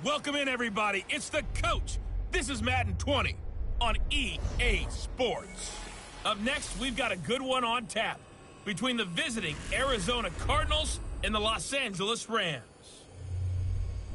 Welcome in, everybody. It's the coach. This is Madden 20 on EA Sports. Up next, we've got a good one on tap between the visiting Arizona Cardinals and the Los Angeles Rams.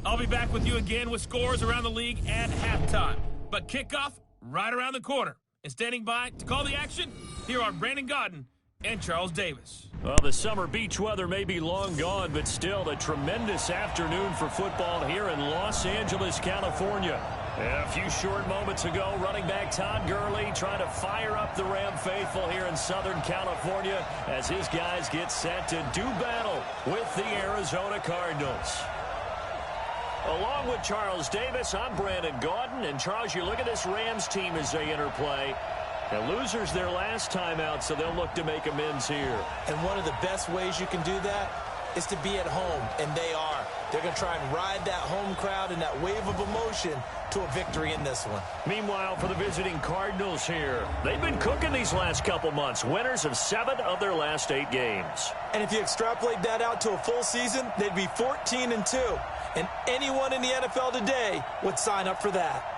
I'll be back with you again with scores around the league at halftime. But kickoff right around the corner. And standing by to call the action, here are Brandon Godden and Charles Davis. Well, the summer beach weather may be long gone, but still a tremendous afternoon for football here in Los Angeles, California. A few short moments ago, running back Todd Gurley trying to fire up the Ram faithful here in Southern California as his guys get set to do battle with the Arizona Cardinals. Along with Charles Davis, I'm Brandon Godden. And Charles, you look at this Rams team as they interplay. The losers their last time out, so they'll look to make amends here. And one of the best ways you can do that is to be at home, and they are. They're going to try and ride that home crowd and that wave of emotion to a victory in this one. Meanwhile, for the visiting Cardinals here, they've been cooking these last couple months. Winners of 7 of their last 8 games. And if you extrapolate that out to a full season, they'd be 14-2. And anyone in the NFL today would sign up for that.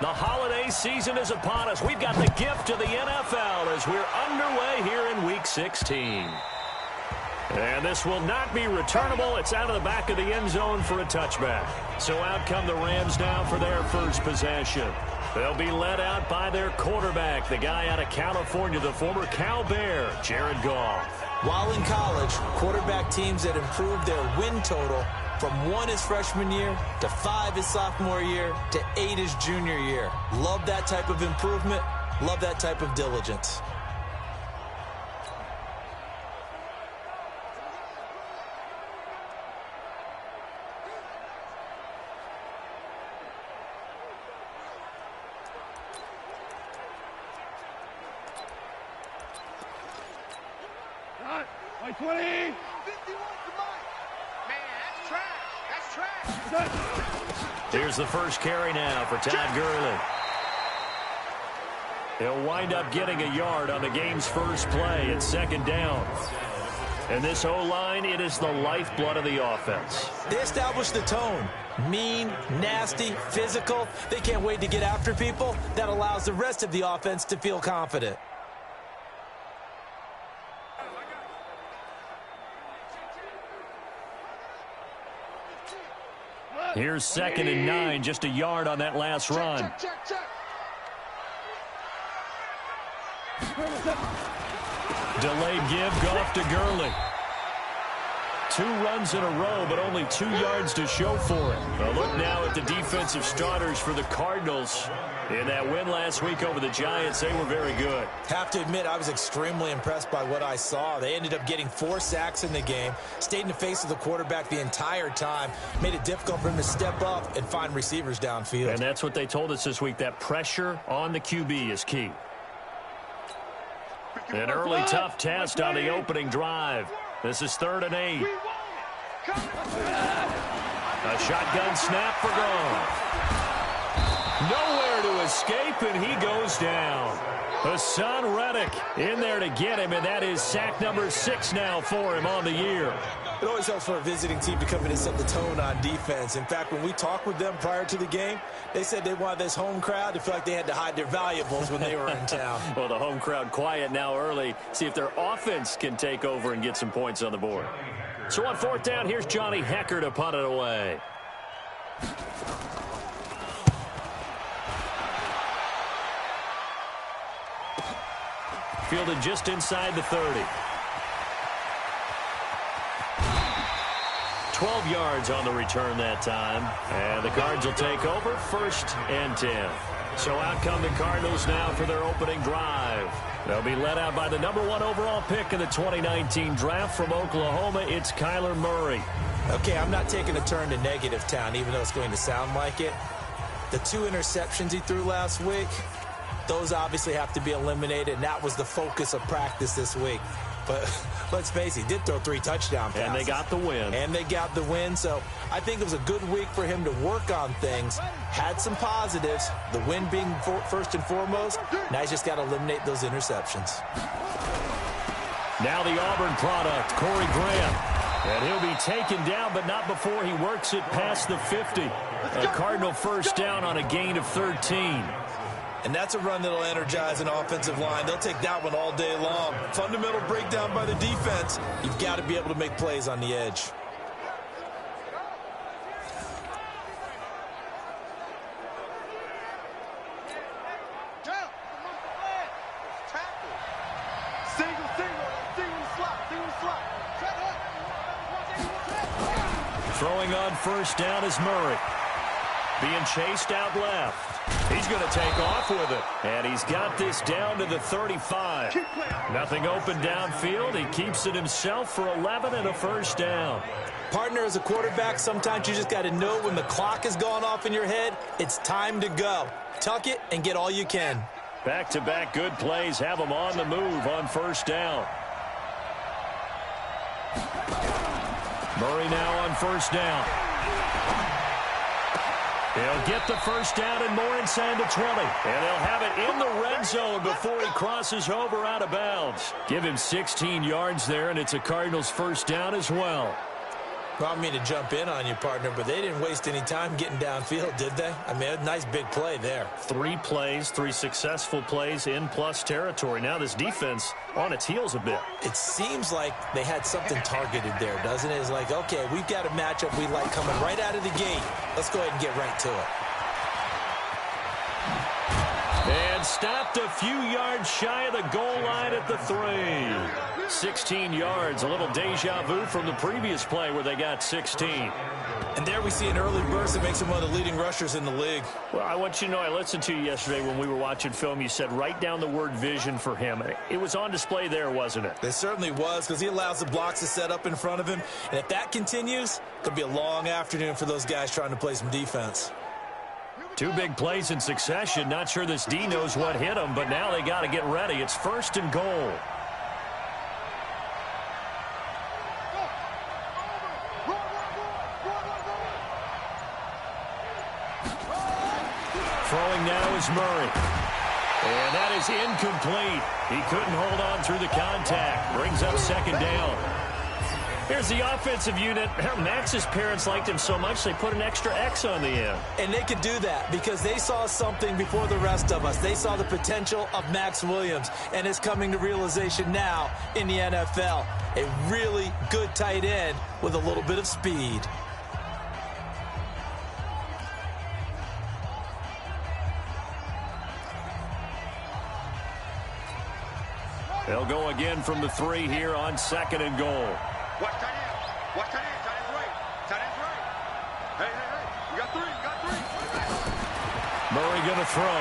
The holiday season is upon us. We've got the gift of the NFL as we're underway here in Week 16. And this will not be returnable. It's out of the back of the end zone for a touchback. So out come the Rams now for their first possession. They'll be led out by their quarterback, the guy out of California, the former Cal Bear, Jared Goff. While in college, quarterback teams that improved their win total from 1 his freshman year to 5 his sophomore year to 8 his junior year. Love that type of improvement. Love that type of diligence. By 20. Here's the first carry now for Todd Gurley. He'll wind up getting a yard on the game's first play at second down. And this O-line, it is the lifeblood of the offense. They established the tone. Mean, nasty, physical. They can't wait to get after people. That allows the rest of the offense to feel confident. Here's 2nd and 9, just a yard on that last run. Delayed give, Goff to Gurley. 2 runs in a row, but only 2 yards to show for it. A look now at the defensive starters for the Cardinals. In that win last week over the Giants, they were very good. Have to admit, I was extremely impressed by what I saw. They ended up getting 4 sacks in the game, stayed in the face of the quarterback the entire time, made it difficult for him to step up and find receivers downfield. And that's what they told us this week, that pressure on the QB is key. An early tough test on the opening drive. This is 3rd and 8. A shotgun snap for Goff. Nowhere to escape, and he goes down. Hassan Reddick in there to get him, and that is sack number 6 now for him on the year. It always helps for a visiting team to come in and set the tone on defense. In fact, when we talked with them prior to the game, they said they wanted this home crowd to feel like they had to hide their valuables when they were in town. Well, the home crowd quiet now early. See if their offense can take over and get some points on the board. So on 4th down, here's Johnny Hecker to punt it away. fielded just inside the 30. 12 yards on the return that time. And the Cards will take over 1st and 10. So out come the Cardinals now for their opening drive. They'll be led out by the #1 overall pick in the 2019 draft from Oklahoma. It's Kyler Murray. Okay, I'm not taking a turn to negative town, even though it's going to sound like it. The 2 interceptions he threw last week, those obviously have to be eliminated, and that was the focus of practice this week. But let's face it, he did throw 3 touchdown passes. And they got the win. So I think it was a good week for him to work on things. Had some positives, the win being first and foremost. Now he's just got to eliminate those interceptions. Now the Auburn product, Corey Graham. And he'll be taken down, but not before he works it past the 50. A Cardinal first down on a gain of 13. And that's a run that'll energize an offensive line. They'll take that one all day long. Fundamental breakdown by the defense. You've got to be able to make plays on the edge. Throwing on first down is Murray. Being chased out left. He's going to take off with it. And he's got this down to the 35. Nothing open downfield. He keeps it himself for 11 and a first down. Partner, as a quarterback, sometimes you just got to know when the clock has gone off in your head, it's time to go. Tuck it and get all you can. Back-to-back good plays have him on the move on first down. Murray now on first down. He'll get the first down and more inside the 20. And they'll have it in the red zone before he crosses over out of bounds. Give him 16 yards there, and it's a Cardinals first down as well. Well, I don't mean to jump in on you, partner, but they didn't waste any time getting downfield, did they? I mean, a nice big play there. 3 plays, 3 successful plays in plus territory. Now this defense on its heels a bit. It seems like they had something targeted there, doesn't it? It's like, okay, we've got a matchup we like coming right out of the gate. Let's go ahead and get right to it. And stopped a few yards shy of the goal line at the 3. 16 yards, a little deja vu from the previous play where they got 16. And there we see an early burst that makes him one of the leading rushers in the league. Well, I want you to know, I listened to you yesterday when we were watching film. You said write down the word vision for him. It was on display there, wasn't it? It certainly was, because he allows the blocks to set up in front of him. And if that continues, it could be a long afternoon for those guys trying to play some defense. 2 big plays in succession. Not sure this D knows what hit him, but now they got to get ready. It's first and goal. Throwing now is Murray. And that is incomplete. He couldn't hold on through the contact. Brings up second down. Here's the offensive unit. Max's parents liked him so much they put an extra X on the end. And they could do that because they saw something before the rest of us. They saw the potential of Max Williams, and it's coming to realization now in the NFL. A really good tight end with a little bit of speed. They'll go again from the 3 here on second and goal. Watch tight end. Watch tight end. Tight end's right. Tight end's right. Hey, hey, hey. You got 3. You got 3. Murray going to throw.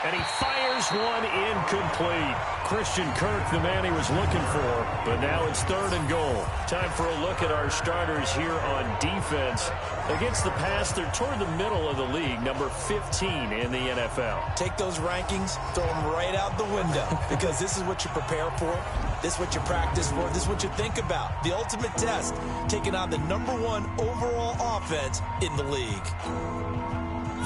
And he fires one incomplete. Christian Kirk, the man he was looking for. But now it's third and goal. Time for a look at our starters here on defense. Against the pass, they're toward the middle of the league, number 15 in the NFL. Take those rankings, throw them right out the window, because this is what you prepare for. This is what you practice for. This is what you think about. The ultimate test, taking on the #1 overall offense in the league.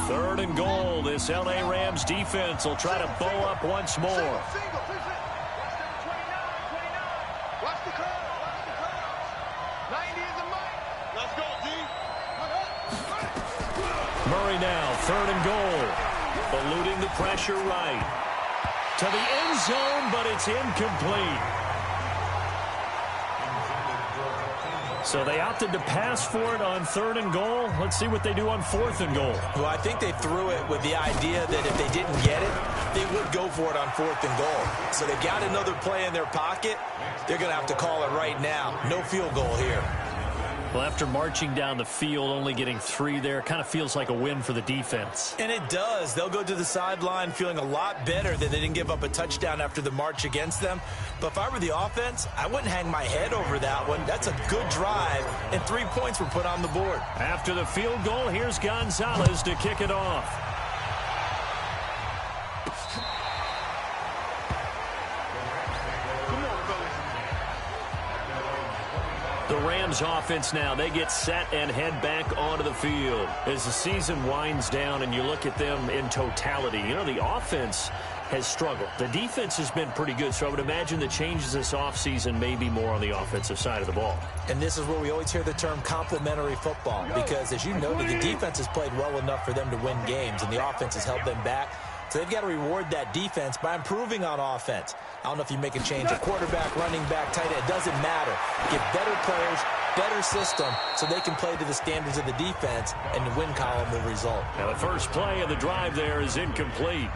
Third and goal. This L.A. Rams defense will try to bow up once more. Murray now, third and goal. Eluding the pressure right. To the end zone, but it's incomplete. So they opted to pass for it on 3rd and goal. Let's see what they do on 4th and goal. Well, I think they threw it with the idea that if they didn't get it, they would go for it on 4th and goal. So they've got another play in their pocket. They're going to have to call it right now. No field goal here. Well, after marching down the field, only getting 3 there, kind of feels like a win for the defense. And it does. They'll go to the sideline feeling a lot better that they didn't give up a touchdown after the march against them. But if I were the offense, I wouldn't hang my head over that one. That's a good drive, and 3 points were put on the board. After the field goal, here's Gonzalez to kick it off. The Rams offense now, they get set and head back onto the field. As the season winds down and you look at them in totality, you know, the offense has struggled. The defense has been pretty good, so I would imagine the changes this offseason may be more on the offensive side of the ball. And this is where we always hear the term complementary football, because as you noted, the defense has played well enough for them to win games, and the offense has held them back. So they've got to reward that defense by improving on offense. I don't know if you make a change, a quarterback, running back, tight end, it doesn't matter. Get better players, better system, so they can play to the standards of the defense, and the win column will result. Now the first play of the drive there is incomplete.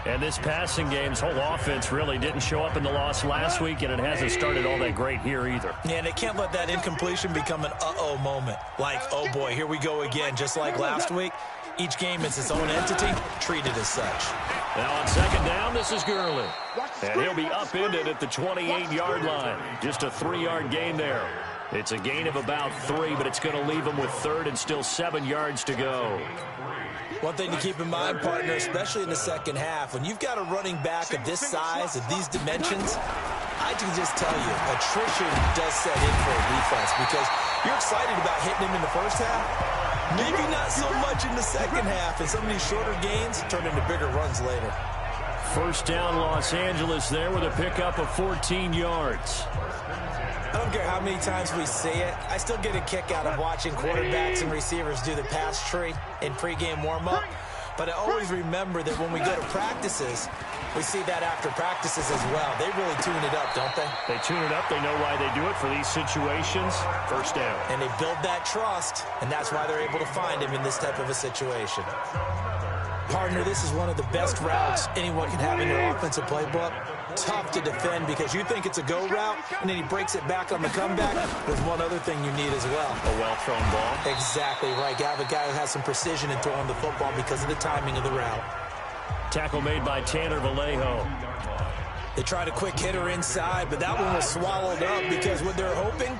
And this passing game's whole offense really didn't show up in the loss last week, and it hasn't started all that great here either. Yeah, and they can't let that incompletion become an uh-oh moment. Like, oh boy, here we go again, just like last week. Each game is its own entity, treated as such. Now on 2nd down, this is Gurley. And he'll be upended at the 28-yard line. Just a 3-yard gain there. It's a gain of about 3, but it's going to leave him with 3rd and still 7 yards to go. One thing to keep in mind, partner, especially in the second half, when you've got a running back of this size, of these dimensions, I can just tell you, attrition does set in for a defense, because you're excited about hitting him in the first half. Maybe not so much in the second half, and some of these shorter gains turn into bigger runs later. First down, Los Angeles there with a pickup of 14 yards. I don't care how many times we see it. I still get a kick out of watching quarterbacks and receivers do the pass tree in pregame warm-up. But I always remember that when we go to practices, we see that after practices as well. They really tune it up, don't they? They tune it up. They know why they do it for these situations. First down. And they build that trust, and that's why they're able to find him in this type of a situation. Partner, this is one of the best routes anyone can have in their offensive playbook. Tough to defend because you think it's a go route, and then he breaks it back on the comeback. There's one other thing you need as well. A well-thrown ball. Exactly right. You have a guy who has some precision in throwing the football because of the timing of the route. Tackle made by Tanner Vallejo. They tried a quick hitter inside, but that one was swallowed up because what they're hoping,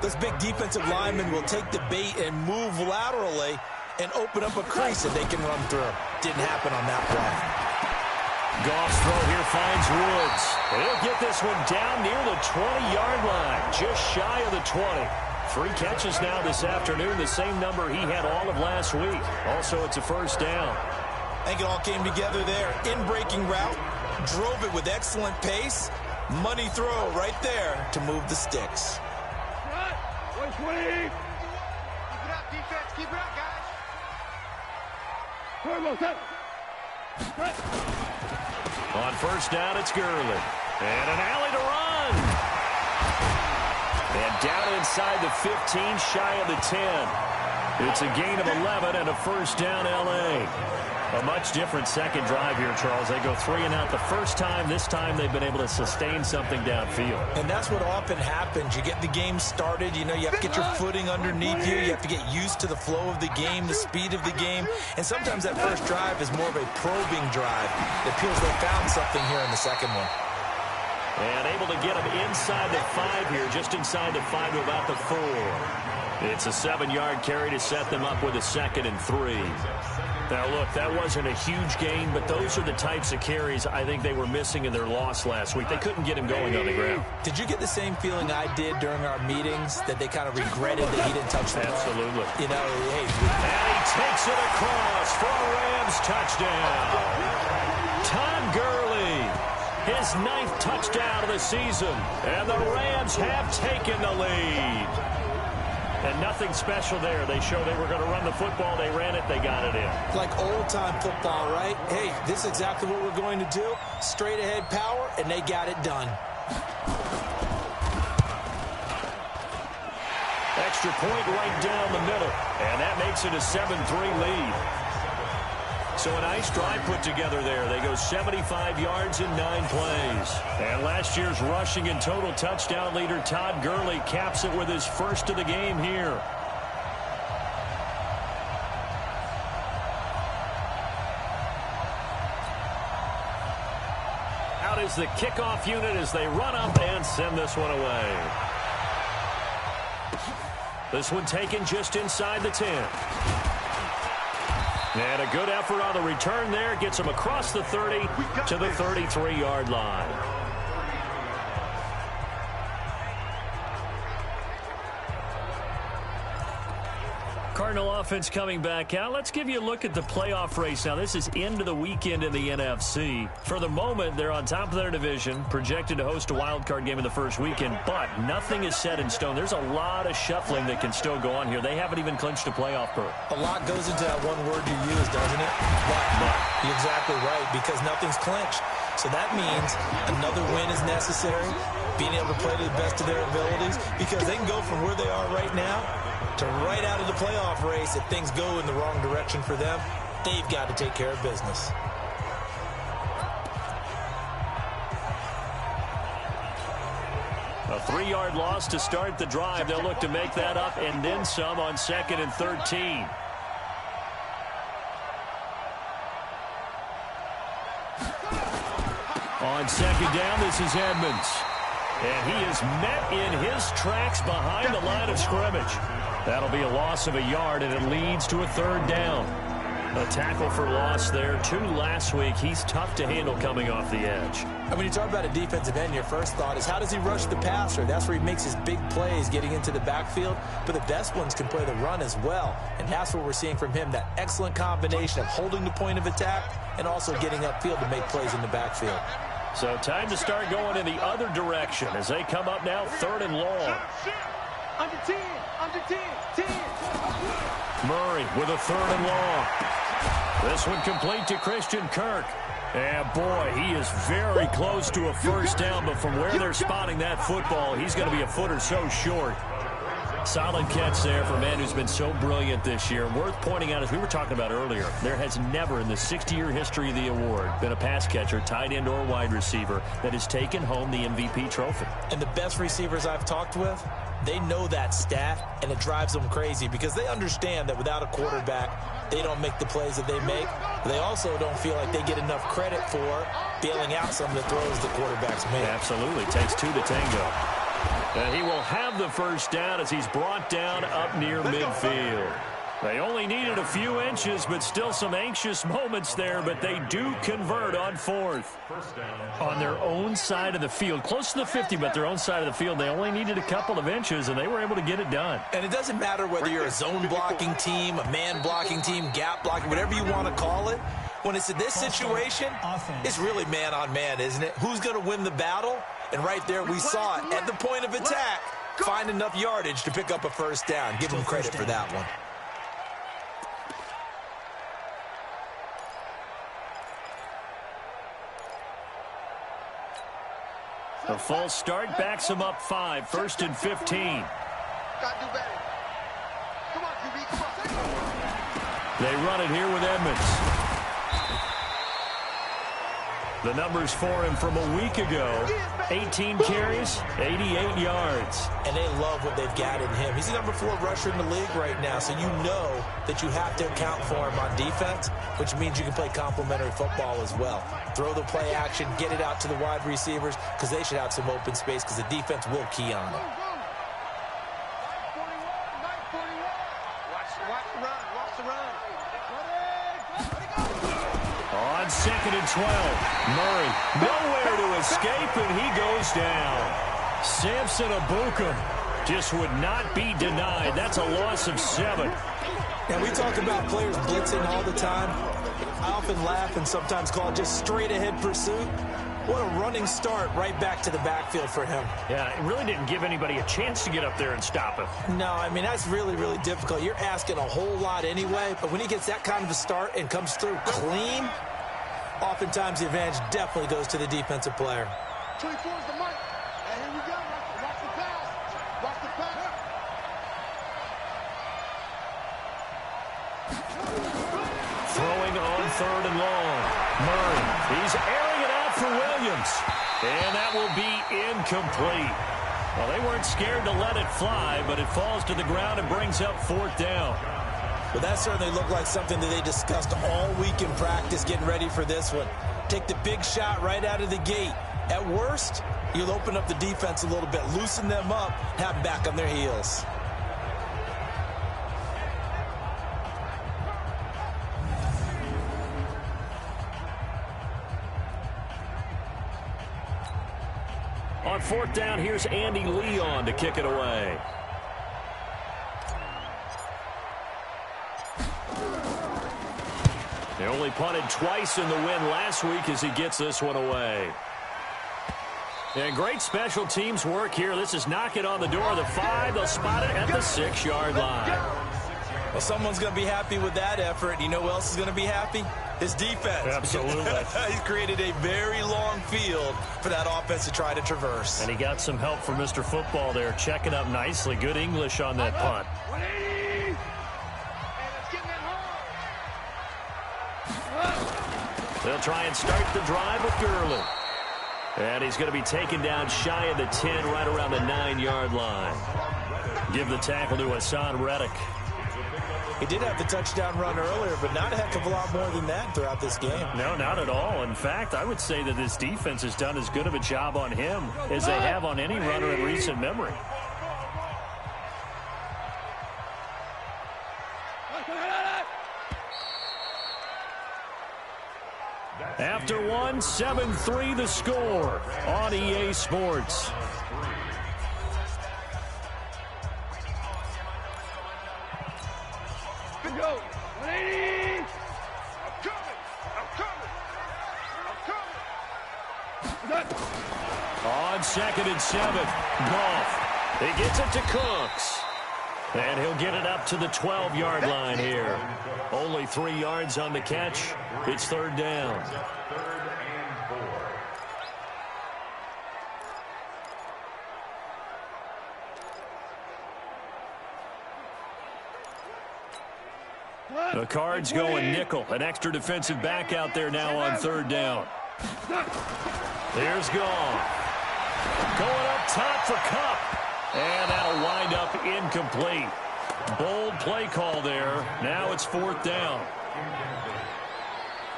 this big defensive lineman will take the bait and move laterally and open up a crease that they can run through. Didn't happen on that play. Goff's throw here finds Woods. And he'll get this one down near the 20-yard line, just shy of the 20. 3 catches now this afternoon, the same number he had all of last week. Also, it's a first down. I think it all came together there. In-breaking route, drove it with excellent pace. Money throw right there to move the sticks. 120. Keep it up, defense. Keep it up, guys. On first down, it's Gurley. And an alley to run. And down inside the 15, shy of the 10. It's a gain of 11 and a first down, L.A. A much different second drive here, Charles. They go 3 and out the first time. This time they've been able to sustain something downfield. And that's what often happens. You get the game started. You know, you have to get your footing underneath you. You have to get used to the flow of the game, the speed of the game. And sometimes that first drive is more of a probing drive. It appears they found something here in the second one. And able to get them inside the 5 here, just inside the 5 to about the 4. It's a 7-yard carry to set them up with a 2nd and 3. Now, look, that wasn't a huge gain, but those are the types of carries I think they were missing in their loss last week. They couldn't get him going on the ground. Did you get the same feeling I did during our meetings, that they kind of regretted that he didn't touch the ball? Absolutely. You know, hey. And he takes it across for a Rams touchdown. Todd Gurley, his 9th touchdown of the season, and the Rams have taken the lead. And nothing special there. They showed they were going to run the football. They ran it. They got it in. Like old-time football, right? Hey, this is exactly what we're going to do. Straight-ahead power, and they got it done. extra point right down the middle. And that makes it a 7-3 lead. So a nice drive put together there. They go 75 yards in 9 plays. And last year's rushing and total touchdown leader Todd Gurley caps it with his first of the game here. Out is the kickoff unit as they run up and send this one away. This one taken just inside the 10. And a good effort on the return there. Gets him across the 30 to the 33-yard line. Cardinal offense coming back out. Let's give you a look at the playoff race. Now, this is into the weekend in the NFC. For the moment, they're on top of their division, projected to host a wild card game in the first weekend, but nothing is set in stone. There's a lot of shuffling that can still go on here. They haven't even clinched a playoff berth. A lot goes into that one word you use, doesn't it? But. You're exactly right, because nothing's clinched. So that means another win is necessary, being able to play to the best of their abilities, because they can go from where they are right now to right out of the playoff race. If things go in the wrong direction for them, they've got to take care of business. A 3-yard loss to start the drive. They'll look to make that up and then some on 2nd and 13. On 2nd down, this is Edmonds. And he is met in his tracks behind the line of scrimmage. That'll be a loss of a yard, and it leads to a 3rd down. A tackle for loss there. 2 last week. He's tough to handle coming off the edge. And when you talk about a defensive end, your first thought is, how does he rush the passer? That's where he makes his big plays getting into the backfield. But the best ones can play the run as well. And that's what we're seeing from him, that excellent combination of holding the point of attack and also getting upfield to make plays in the backfield. So time to start going in the other direction as they come up now 3rd and long. Under 10, under 10, 10. Murray with a 3rd and long. This one complete to Christian Kirk. And boy, he is very close to a first down, but from where they're spotting that football, he's going to be a foot or so short. Solid catch there for a man who's been so brilliant this year. Worth pointing out, as we were talking about earlier, there has never in the 60-year history of the award been a pass catcher, tight end, or wide receiver that has taken home the MVP trophy. And the best receivers I've talked with, they know that stat, and it drives them crazy because they understand that without a quarterback, they don't make the plays that they make. But they also don't feel like they get enough credit for bailing out some of the throws the quarterbacks make. Absolutely. Takes 2 to tango. And he will have the first down as he's brought down up near midfield. They only needed a few inches, but still some anxious moments there, but they do convert on 4th. On their own side of the field, close to the 50, but their own side of the field, they only needed a couple of inches, and they were able to get it done. And it doesn't matter whether you're a zone blocking team, a man blocking team, gap blocking, whatever you want to call it. When it's in this situation, it's really man on man, isn't it? Who's going to win the battle? And right there, we saw it at the point of attack. Find enough yardage to pick up a first down. Give them credit for that one. A false start backs him up 5, 1st and 15. Gotta do better. Come on, QB, come on. They run it here with Edmonds. The numbers for him from a week ago, 18 carries, 88 yards. And they love what they've got in him. He's the number 4 rusher in the league right now, so you know that you have to account for him on defense, which means you can play complementary football as well. Throw the play action, get it out to the wide receivers, because they should have some open space, because the defense will key on them. On 2nd and 12, Murray nowhere to escape, and he goes down. Samson Abukum just would not be denied. That's a loss of 7. Now, we talk about players blitzing all the time. I often laugh and sometimes call it just straight-ahead pursuit. What a running start right back to the backfield for him. Yeah, it really didn't give anybody a chance to get up there and stop him. No, I mean, that's really, really difficult. You're asking a whole lot anyway, but when he gets that kind of a start and comes through clean, oftentimes the advantage definitely goes to the defensive player. 24 is the mic. And here we go. Watch the pass. Watch the pass. 3rd and long. Murray, he's airing it out for Williams. And that will be incomplete. Well, they weren't scared to let it fly, but it falls to the ground and brings up 4th down. Well, that certainly looked like something that they discussed all week in practice getting ready for this one. Take the big shot right out of the gate. At worst, you'll open up the defense a little bit, loosen them up, have them back on their heels. On 4th down, here's Andy Leon to kick it away. They only punted twice in the win last week as he gets this one away. And great special teams work here. This is knock it on the door of the 5. They'll spot it at the 6-yard line. Well, someone's going to be happy with that effort. You know who else is going to be happy? His defense. Absolutely. He's created a very long field for that offense to try to traverse. And he got some help from Mr. Football there, checking up nicely. Good English on that punt. They'll try and start the drive with Gurley. And he's going to be taken down shy of the 10, right around the 9-yard line. Give the tackle to Hassan Reddick. He did have the touchdown run earlier, but not a heck of a lot more than that throughout this game. No, not at all. In fact, I would say that this defense has done as good of a job on him as they have on any runner in recent memory. After one, 7-3 the score on EA Sports. Go. 180. I'm coming. On 2nd and 7, Goff. He gets it to Cooks. And he'll get it up to the 12-yard line here. Only 3 yards on the catch. It's 3rd down. The Cards going nickel. An extra defensive back out there now on 3rd down. There's Goff. Going up top for Kupp. And that'll wind up incomplete. Bold play call there. Now it's 4th down.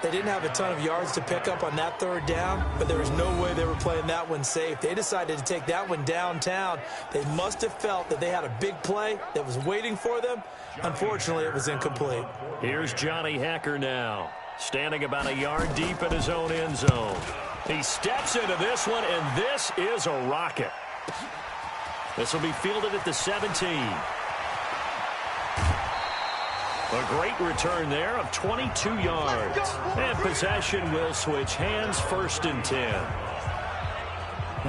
They didn't have a ton of yards to pick up on that 3rd down, but there was no way they were playing that one safe. They decided to take that one downtown. They must have felt that they had a big play that was waiting for them. Unfortunately, it was incomplete. Here's Johnny Hacker now, standing about a yard deep in his own end zone. He steps into this one, and this is a rocket. This will be fielded at the 17. A great return there of 22 yards. And possession will switch hands, 1st and 10.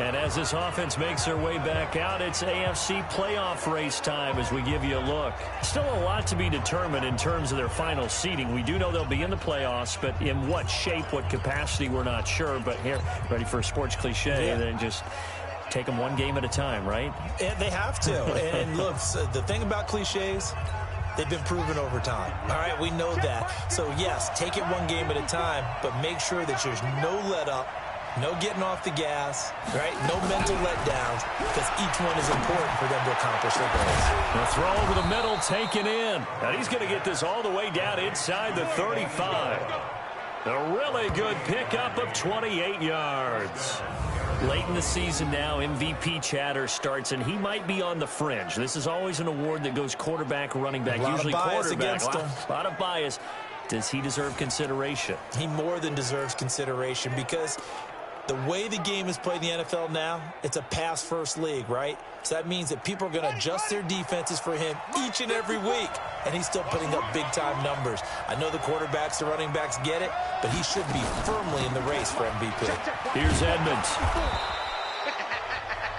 And as this offense makes their way back out, it's AFC playoff race time as we give you a look. Still a lot to be determined in terms of their final seeding. We do know they'll be in the playoffs, but in what shape, what capacity, we're not sure. But here, ready for a sports cliche, and then just take them one game at a time, right? And they have to. And look, the thing about cliches, they've been proven over time. All right, we know that. So, yes, take it one game at a time, but make sure that there's no let-up, no getting off the gas, right? No mental letdowns, because each one is important for them to accomplish their goals. The throw over the middle taken in. And he's going to get this all the way down inside the 35. A really good pickup of 28 yards. Late in the season now, MVP chatter starts, and he might be on the fringe. This is always an award that goes quarterback, running back, usually quarterback. A lot of bias. Does he deserve consideration? He more than deserves consideration because the way the game is played in the NFL now, it's a pass-first league, right? So that means that people are going to adjust their defenses for him each and every week, and he's still putting up big-time numbers. I know the quarterbacks, the running backs get it, but he should be firmly in the race for MVP. Here's Edmonds.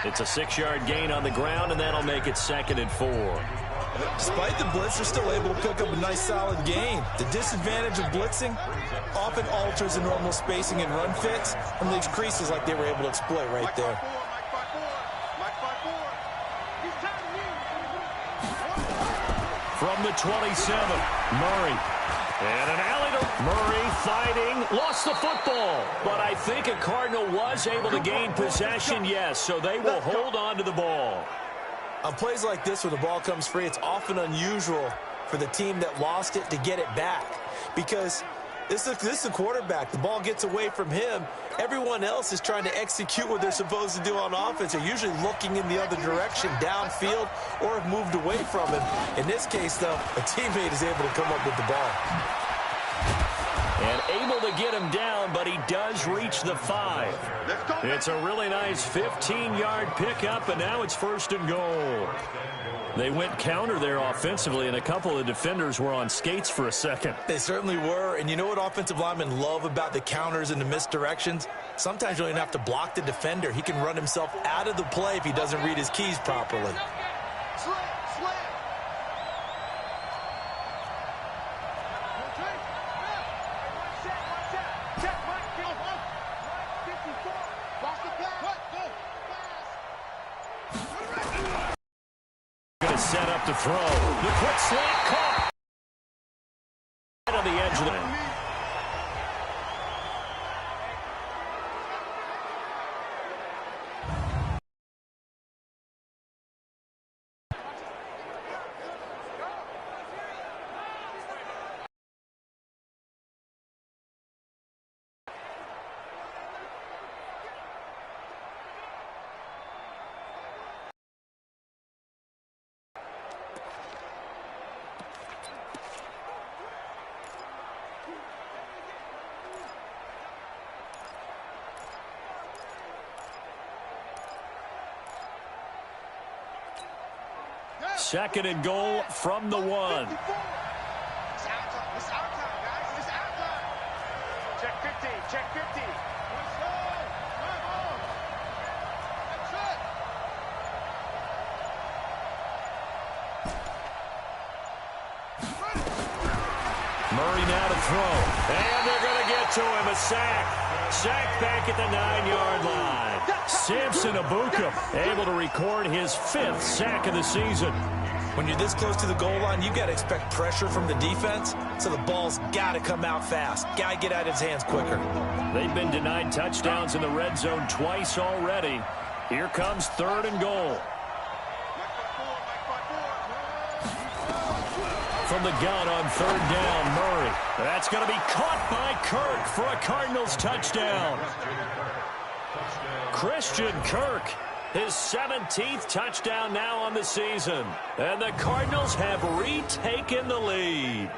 It's a 6-yard gain on the ground, and that'll make it 2nd and 4. Despite the blitz, they're still able to pick up a nice, solid gain. The disadvantage of blitzing often alters the normal spacing and run fits and leaves creases like they were able to exploit right there. From the 27, Murray. And an alley to Murray fighting, lost the football. But I think a Cardinal was able to gain possession, yes, so they will hold on to the ball. On plays like this where the ball comes free, it's often unusual for the team that lost it to get it back. Because this is a quarterback. The ball gets away from him. Everyone else is trying to execute what they're supposed to do on offense. They're usually looking in the other direction, downfield, or have moved away from him. In this case, though, a teammate is able to come up with the ball. And able to get him down, but he does reach the 5. It's a really nice 15-yard pickup, and now it's 1st and goal. They went counter there offensively, and a couple of defenders were on skates for a second. They certainly were, and you know what offensive linemen love about the counters and the misdirections? Sometimes you don't even have to block the defender. He can run himself out of the play if he doesn't read his keys properly. Set up to throw. The quick slant caught on the edge of the second and goal from the 1. It's our time, guys. It's our time. Check 50. Check 50. Let's go. Come on. That's it. Murray now to throw. And they're going to get to him. A sack. Sack back at the 9-yard line. Samson Abuka able to record his 5th sack of the season. When you're this close to the goal line, you've got to expect pressure from the defense, so the ball's got to come out fast. Got to get out of his hands quicker. They've been denied touchdowns in the red zone twice already. Here comes 3rd and goal. From the gun on 3rd down, Murray. That's going to be caught by Kirk for a Cardinals touchdown. Christian Kirk, his 17th touchdown now on the season. And the Cardinals have retaken the lead.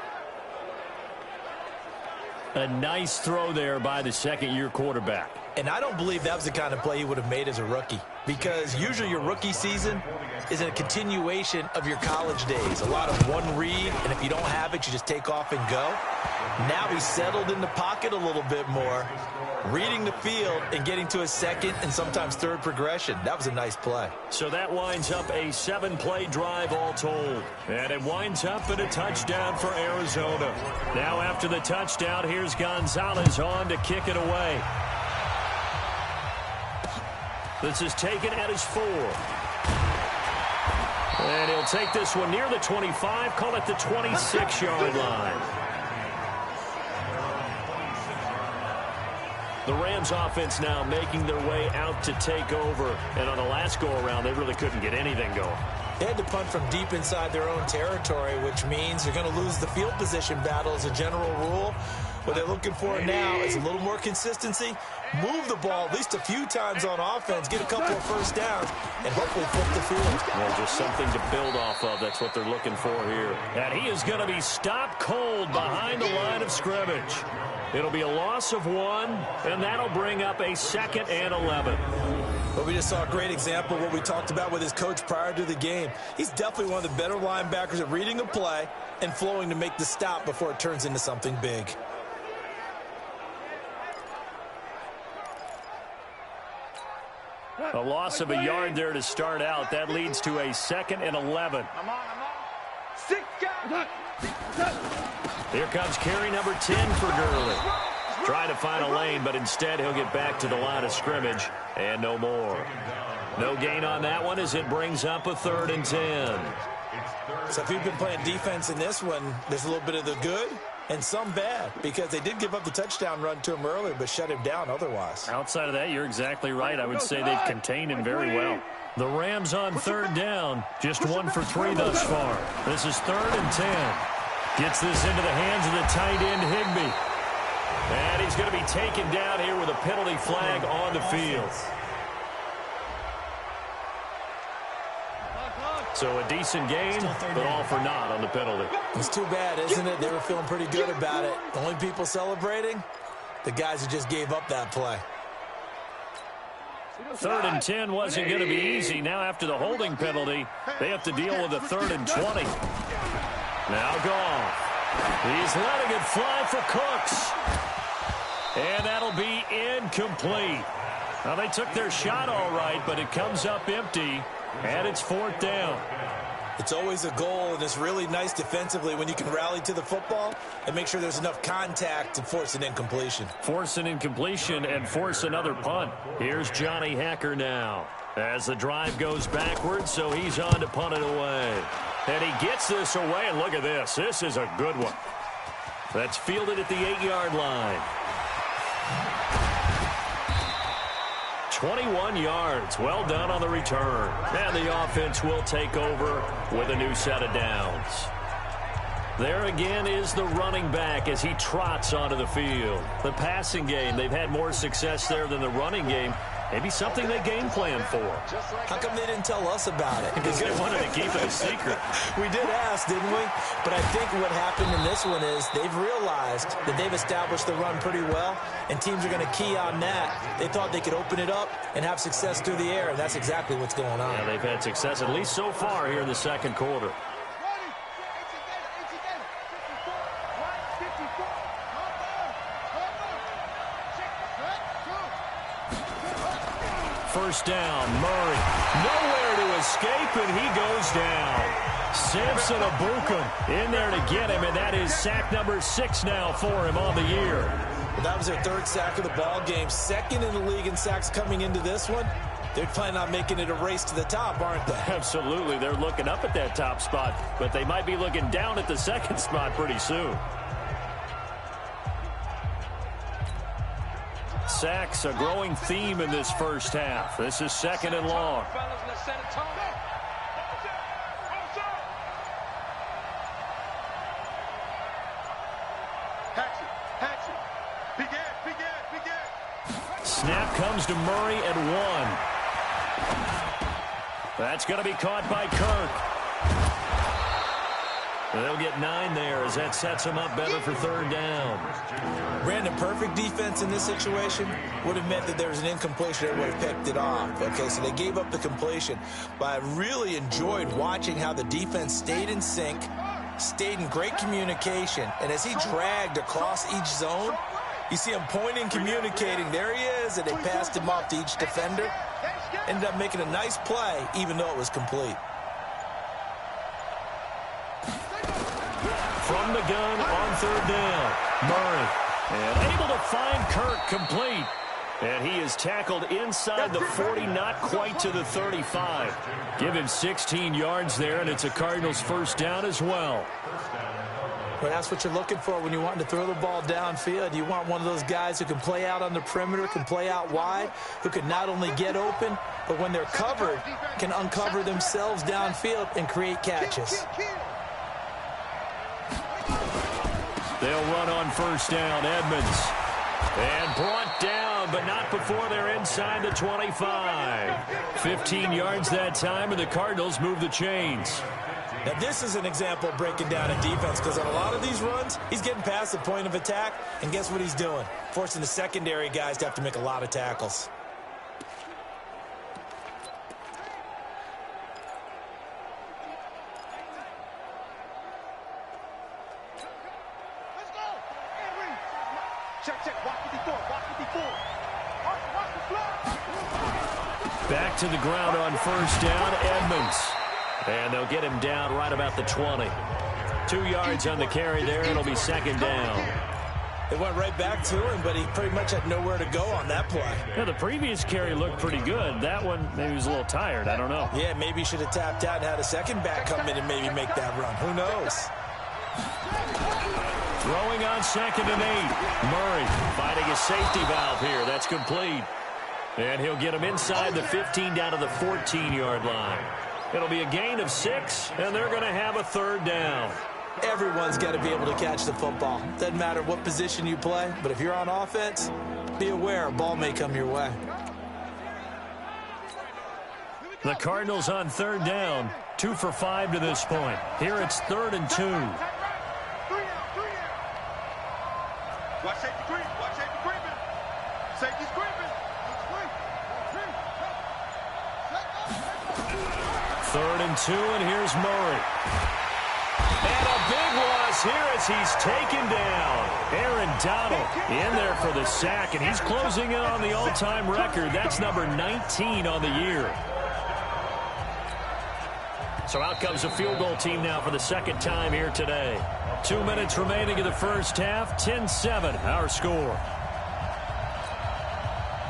A nice throw there by the 2nd-year quarterback. And I don't believe that was the kind of play he would have made as a rookie, because usually your rookie season is a continuation of your college days. A lot of one read, and if you don't have it, you just take off and go. Now he's settled in the pocket a little bit more, reading the field and getting to a 2nd and sometimes 3rd progression. That was a nice play. So that winds up a 7-play drive all told. And it winds up in a touchdown for Arizona. Now after the touchdown, here's Gonzalez on to kick it away. This is taken at his 4. And he'll take this one near the 25, call it the 26-yard line. The Rams offense now making their way out to take over. And on the last go-around, they really couldn't get anything going. They had to punt from deep inside their own territory, which means they're going to lose the field position battle as a general rule. What they're looking for now is a little more consistency, move the ball at least a few times on offense, get a couple of first downs, and hopefully flip the field. Well, just something to build off of. That's what they're looking for here. And he is going to be stopped cold behind the line of scrimmage. It'll be a loss of 1, and that'll bring up a 2nd and 11. But we just saw a great example of what we talked about with his coach prior to the game. He's definitely one of the better linebackers at reading a play and flowing to make the stop before it turns into something big. A loss of a yard there to start out. That leads to a 2nd and 11. I'm on. 6 guys. Here comes carry number 10 for Gurley. Trying to find a lane, but instead he'll get back to the line of scrimmage and no more. No gain on that one as it brings up a 3rd and 10. So if you've been playing defense in this one, there's a little bit of the good and some bad, because they did give up the touchdown run to him earlier, but shut him down otherwise. Outside of that, you're exactly right. I would say they've contained him very well. The Rams on third down, just 1 for 3 thus far. This is 3rd and 10. Gets this into the hands of the tight end, Higbee. And he's going to be taken down here with a penalty flag on the field. So a decent gain, but all for naught on the penalty. It's too bad, isn't it? They were feeling pretty good about it. The only people celebrating, the guys who just gave up that play. 3rd and 10 wasn't going to be easy. Now after the holding penalty, they have to deal with a 3rd and 20. Now Goff. He's letting it fly for Cooks. And that'll be incomplete. Now they took their shot all right, but it comes up empty. And it's 4th down. It's always a goal, and it's really nice defensively when you can rally to the football and make sure there's enough contact to force an incompletion. Force an incompletion and force another punt. Here's Johnny Hacker now as the drive goes backwards, so he's on to punt it away. And he gets this away, and look at this. This is a good one. That's fielded at the 8-yard line. 21 yards. Well done on the return. And the offense will take over with a new set of downs. There again is the running back as he trots onto the field. The passing game, they've had more success there than the running game. Maybe something they game plan for. How come they didn't tell us about it? Because they wanted to keep it a secret. We did ask, didn't we? But I think what happened in this one is they've realized that they've established the run pretty well, and teams are going to key on that. They thought they could open it up and have success through the air, and that's exactly what's going on. Yeah, they've had success at least so far here in the second quarter. First down, Murray. Nowhere to escape, and he goes down. Samson Abukum in there to get him, and that is sack number 6 now for him on the year. Well, that was their 3rd sack of the ball game. 2nd in the league in sacks coming into this one. They're planning on making it a race to the top, aren't they? Absolutely. They're looking up at that top spot, but they might be looking down at the 2nd spot pretty soon. Sacks, a growing theme in this first half. This is 2nd and long. Snap comes to Murray at 1. That's going to be caught by Kirk. They'll get 9 there as that sets them up better for 3rd down. Brandon, perfect defense in this situation would have meant that there was an incompletion that would have picked it off. Okay, so they gave up the completion. But I really enjoyed watching how the defense stayed in sync, stayed in great communication, and as he dragged across each zone, you see him pointing, communicating. There he is, and they passed him off to each defender. Ended up making a nice play, even though it was complete. From the gun on 3rd down, Murray. And able to find Kirk complete. And he is tackled inside the 40, not quite to the 35. Give him 16 yards there, and it's a Cardinals first down as well. Well, that's what you're looking for when you want to throw the ball downfield. You want one of those guys who can play out on the perimeter, can play out wide, who can not only get open, but when they're covered, can uncover themselves downfield and create catches. They'll run on first down, Edmonds. And brought down, but not before they're inside the 25. 15 yards that time, and the Cardinals move the chains. Now, this is an example of breaking down a defense, because on a lot of these runs, he's getting past the point of attack, and guess what he's doing? Forcing the secondary guys to have to make a lot of tackles. Back to the ground on first down, Edmonds. And they'll get him down right about the 20. 2 yards on the carry there. It'll be 2nd down. They went right back to him, but he pretty much had nowhere to go on that play. Yeah, the previous carry looked pretty good. That one, maybe he was a little tired. I don't know. Yeah, maybe he should have tapped out and had a second back come in and maybe make that run. Who knows? Throwing on 2nd and 8. Murray finding a safety valve here. That's complete. And he'll get him inside the 15 down to the 14-yard line. It'll be a gain of 6, and they're going to have a 3rd down. Everyone's got to be able to catch the football. Doesn't matter what position you play, but if you're on offense, be aware a ball may come your way. The Cardinals on 3rd down, 2 for 5 to this point. Here it's 3rd and 2. Watch safety creep. Watch safety creeping. Safety's creeping. 3rd and 2, and here's Murray. And a big loss here as he's taken down. Aaron Donald in there for the sack, and he's closing in on the all-time record. That's number 19 on the year. So out comes the field goal team now for the 2nd time here today. 2 minutes remaining in the first half. 10-7 our score.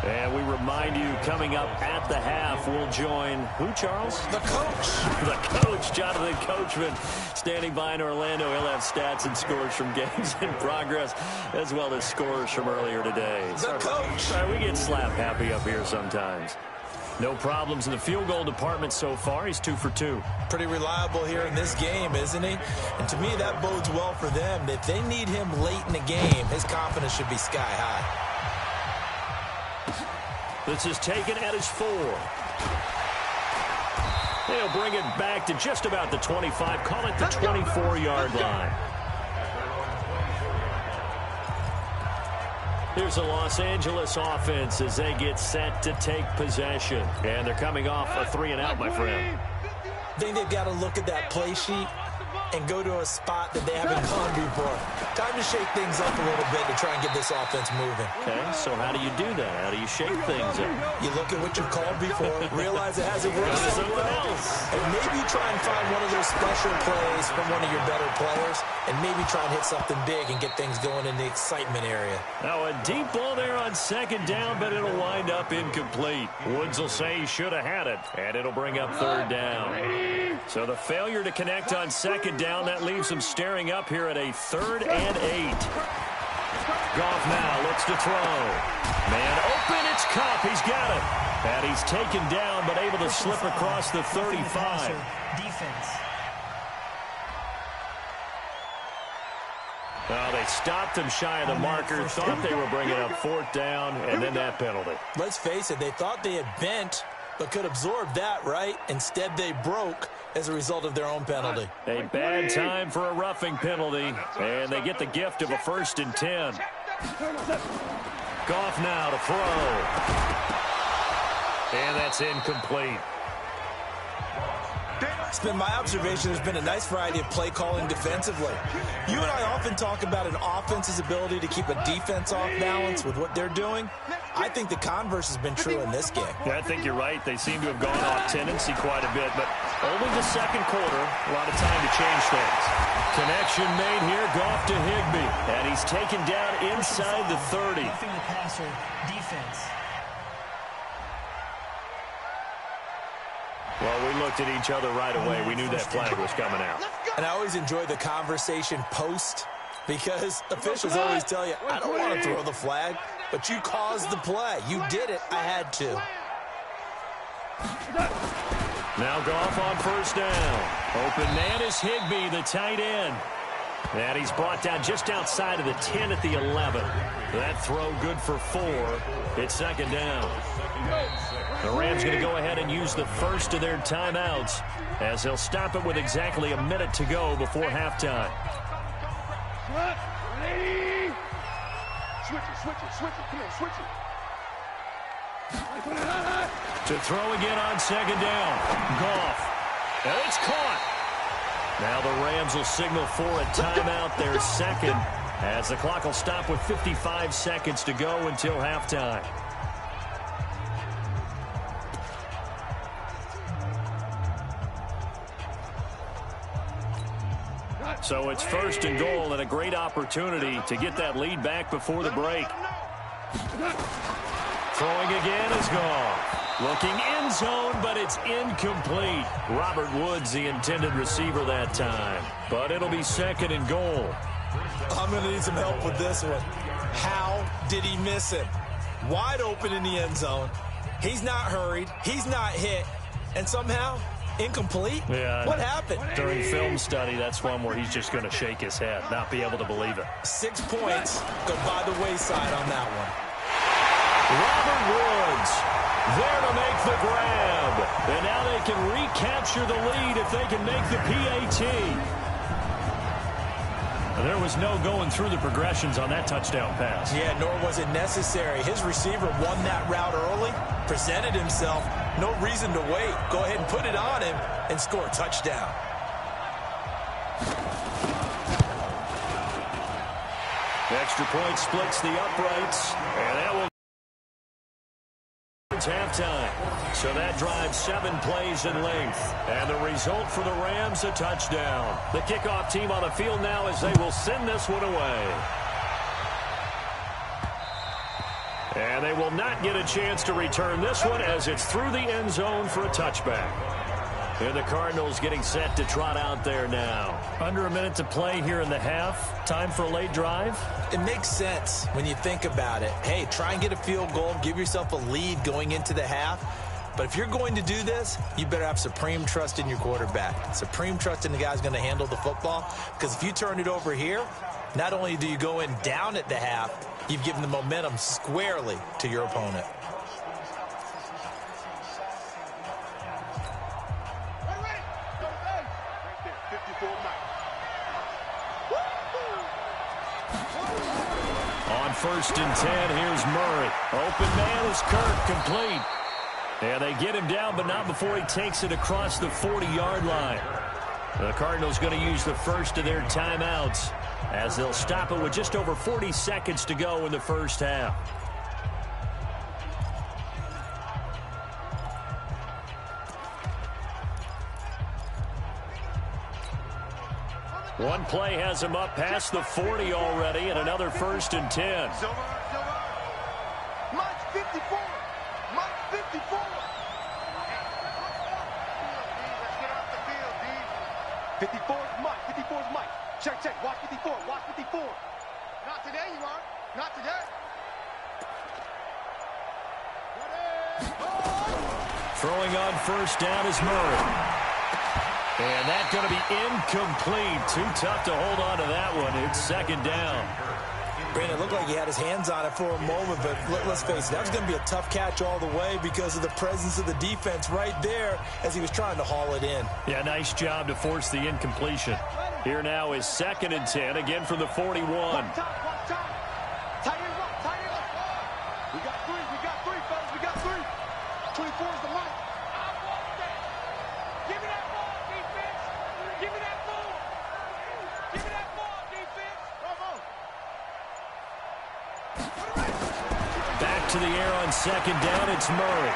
And we remind you, coming up at the half, we'll join who, Charles? The coach. The coach, Jonathan Coachman, standing by in Orlando. He'll have stats and scores from games in progress, as well as scores from earlier today. The coach. Sorry, we get slap happy up here sometimes. No problems in the field goal department so far. He's 2 for 2. Pretty reliable here in this game, isn't he? And to me, that bodes well for them. If they need him late in the game, his confidence should be sky high. This is taken at his 4. They'll bring it back to just about the 25. Call it the 24-yard line. Here's the Los Angeles offense as they get set to take possession. And they're coming off a 3-and-out, my friend. I think they've got to look at that play sheet and go to a spot that they haven't gone before. Time to shake things up a little bit to try and get this offense moving. Okay, so how do you do that? How do you shake things up? You look at what you've called before, realize it hasn't worked so well, and maybe try and find one of those special plays from one of your better players, and maybe try and hit something big and get things going in the excitement area. Now a deep ball there on 2nd down, but it'll wind up incomplete. Woods will say he should have had it, and it'll bring up 3rd down. So the failure to connect on 2nd down, that leaves him staring up here at a 3rd and 8. Goff now looks to throw. Man open, it's Kupp. He's got it. And he's taken down, but able to slip across the 35. Defense. Well, they stopped him shy of the marker, thought they were bringing up 4th down, and then that penalty. Let's face it, they thought they had bent, but could absorb that, right? Instead, they broke as a result of their own penalty. A bad time for a roughing penalty, and they get the gift of a 1st and 10. Goff now to throw. And that's incomplete. It's been my observation there's been a nice variety of play calling defensively. You and I often talk about an offense's ability to keep a defense off balance with what they're doing. I think the converse has been true in this game. Yeah, I think you're right. They seem to have gone off tendency quite a bit, but only the 2nd quarter, a lot of time to change things. Connection made here, Goff to Higbee, and he's taken down inside the 30. Roughing the passer, defense. Well, we looked at each other right away. We knew that flag was coming out. And I always enjoy the conversation post because officials always tell you, I don't want to throw the flag, but you caused the play. You did it. I had to. Now Goff on 1st down. Open man is Higbee, the tight end. And he's brought down just outside of the 10 at the 11. That throw good for 4. It's 2nd down. The Rams going to go ahead and use the first of their timeouts as they'll stop it with exactly a minute to go before halftime. Switch it. Come on, switch it. To throw again on 2nd down. Goff. And it's caught. Now the Rams will signal for a timeout, their 2nd, as the clock will stop with 55 seconds to go until halftime. So it's 1st and goal and a great opportunity to get that lead back before the break. Throwing again is Goff. Looking end zone, but it's incomplete. Robert Woods, the intended receiver that time. But it'll be 2nd and goal. I'm going to need some help with this one. How did he miss him? Wide open in the end zone. He's not hurried. He's not hit. And somehow, incomplete? Yeah. What happened? During film study, that's one where he's just going to shake his head, not be able to believe it. 6 points go by the wayside on that one. Robert Woods there to make the grab. And now they can recapture the lead if they can make the PAT. There was no going through the progressions on that touchdown pass. Yeah, nor was it necessary. His receiver won that route early, presented himself. No reason to wait. Go ahead and put it on him and score a touchdown. Extra point splits the uprights, and that will halftime. So that drives 7 plays in length. And the result for the Rams, a touchdown. The kickoff team on the field now as they will send this one away. And they will not get a chance to return this one as it's through the end zone for a touchback. And the Cardinals getting set to trot out there now. Under a minute to play here in the half. Time for a late drive. It makes sense when you think about it. Hey, try and get a field goal. Give yourself a lead going into the half. But if you're going to do this, you better have supreme trust in your quarterback. Supreme trust in the guy's going to handle the football. Because if you turn it over here, not only do you go in down at the half, you've given the momentum squarely to your opponent. On 1st and 10, here's Murray. Open man is Kirk, complete. And they get him down, but not before he takes it across the 40-yard line. The Cardinals going to use the first of their timeouts as they'll stop it with just over 40 seconds to go in the first half. One play has him up past the 40 already, and another 1st and 10. Mike 54. Mike 54. Let's get off the field, D. 54 is Mike. 54 is Mike. Check, check. Watch 54. Watch 54. Not today, you are. Not today. Throwing on 1st down is Murray. And that's going to be incomplete. Too tough to hold on to that one. It's 2nd down. Brandon, it looked like he had his hands on it for a moment, but let's face it, that was going to be a tough catch all the way because of the presence of the defense right there as he was trying to haul it in. Yeah, nice job to force the incompletion. Here now is 2nd and 10, again from the 41. Tight end up, tight end up. We got three, fellas. We got three. 24 is the Mike. I want that. Give me that ball, defense. Give me that ball. Give me that ball, defense. Back to the air on 2nd down, it's Murray.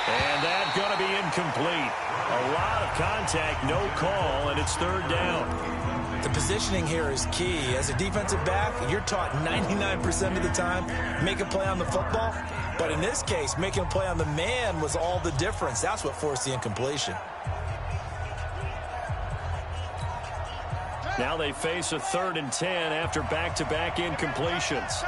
And that's going to be incomplete. A lot of contact, no call, and it's 3rd down. The positioning here is key. As a defensive back, you're taught 99% of the time, make a play on the football. But in this case, making a play on the man was all the difference. That's what forced the incompletion. Now they face a 3rd and 10 after back-to-back incompletions.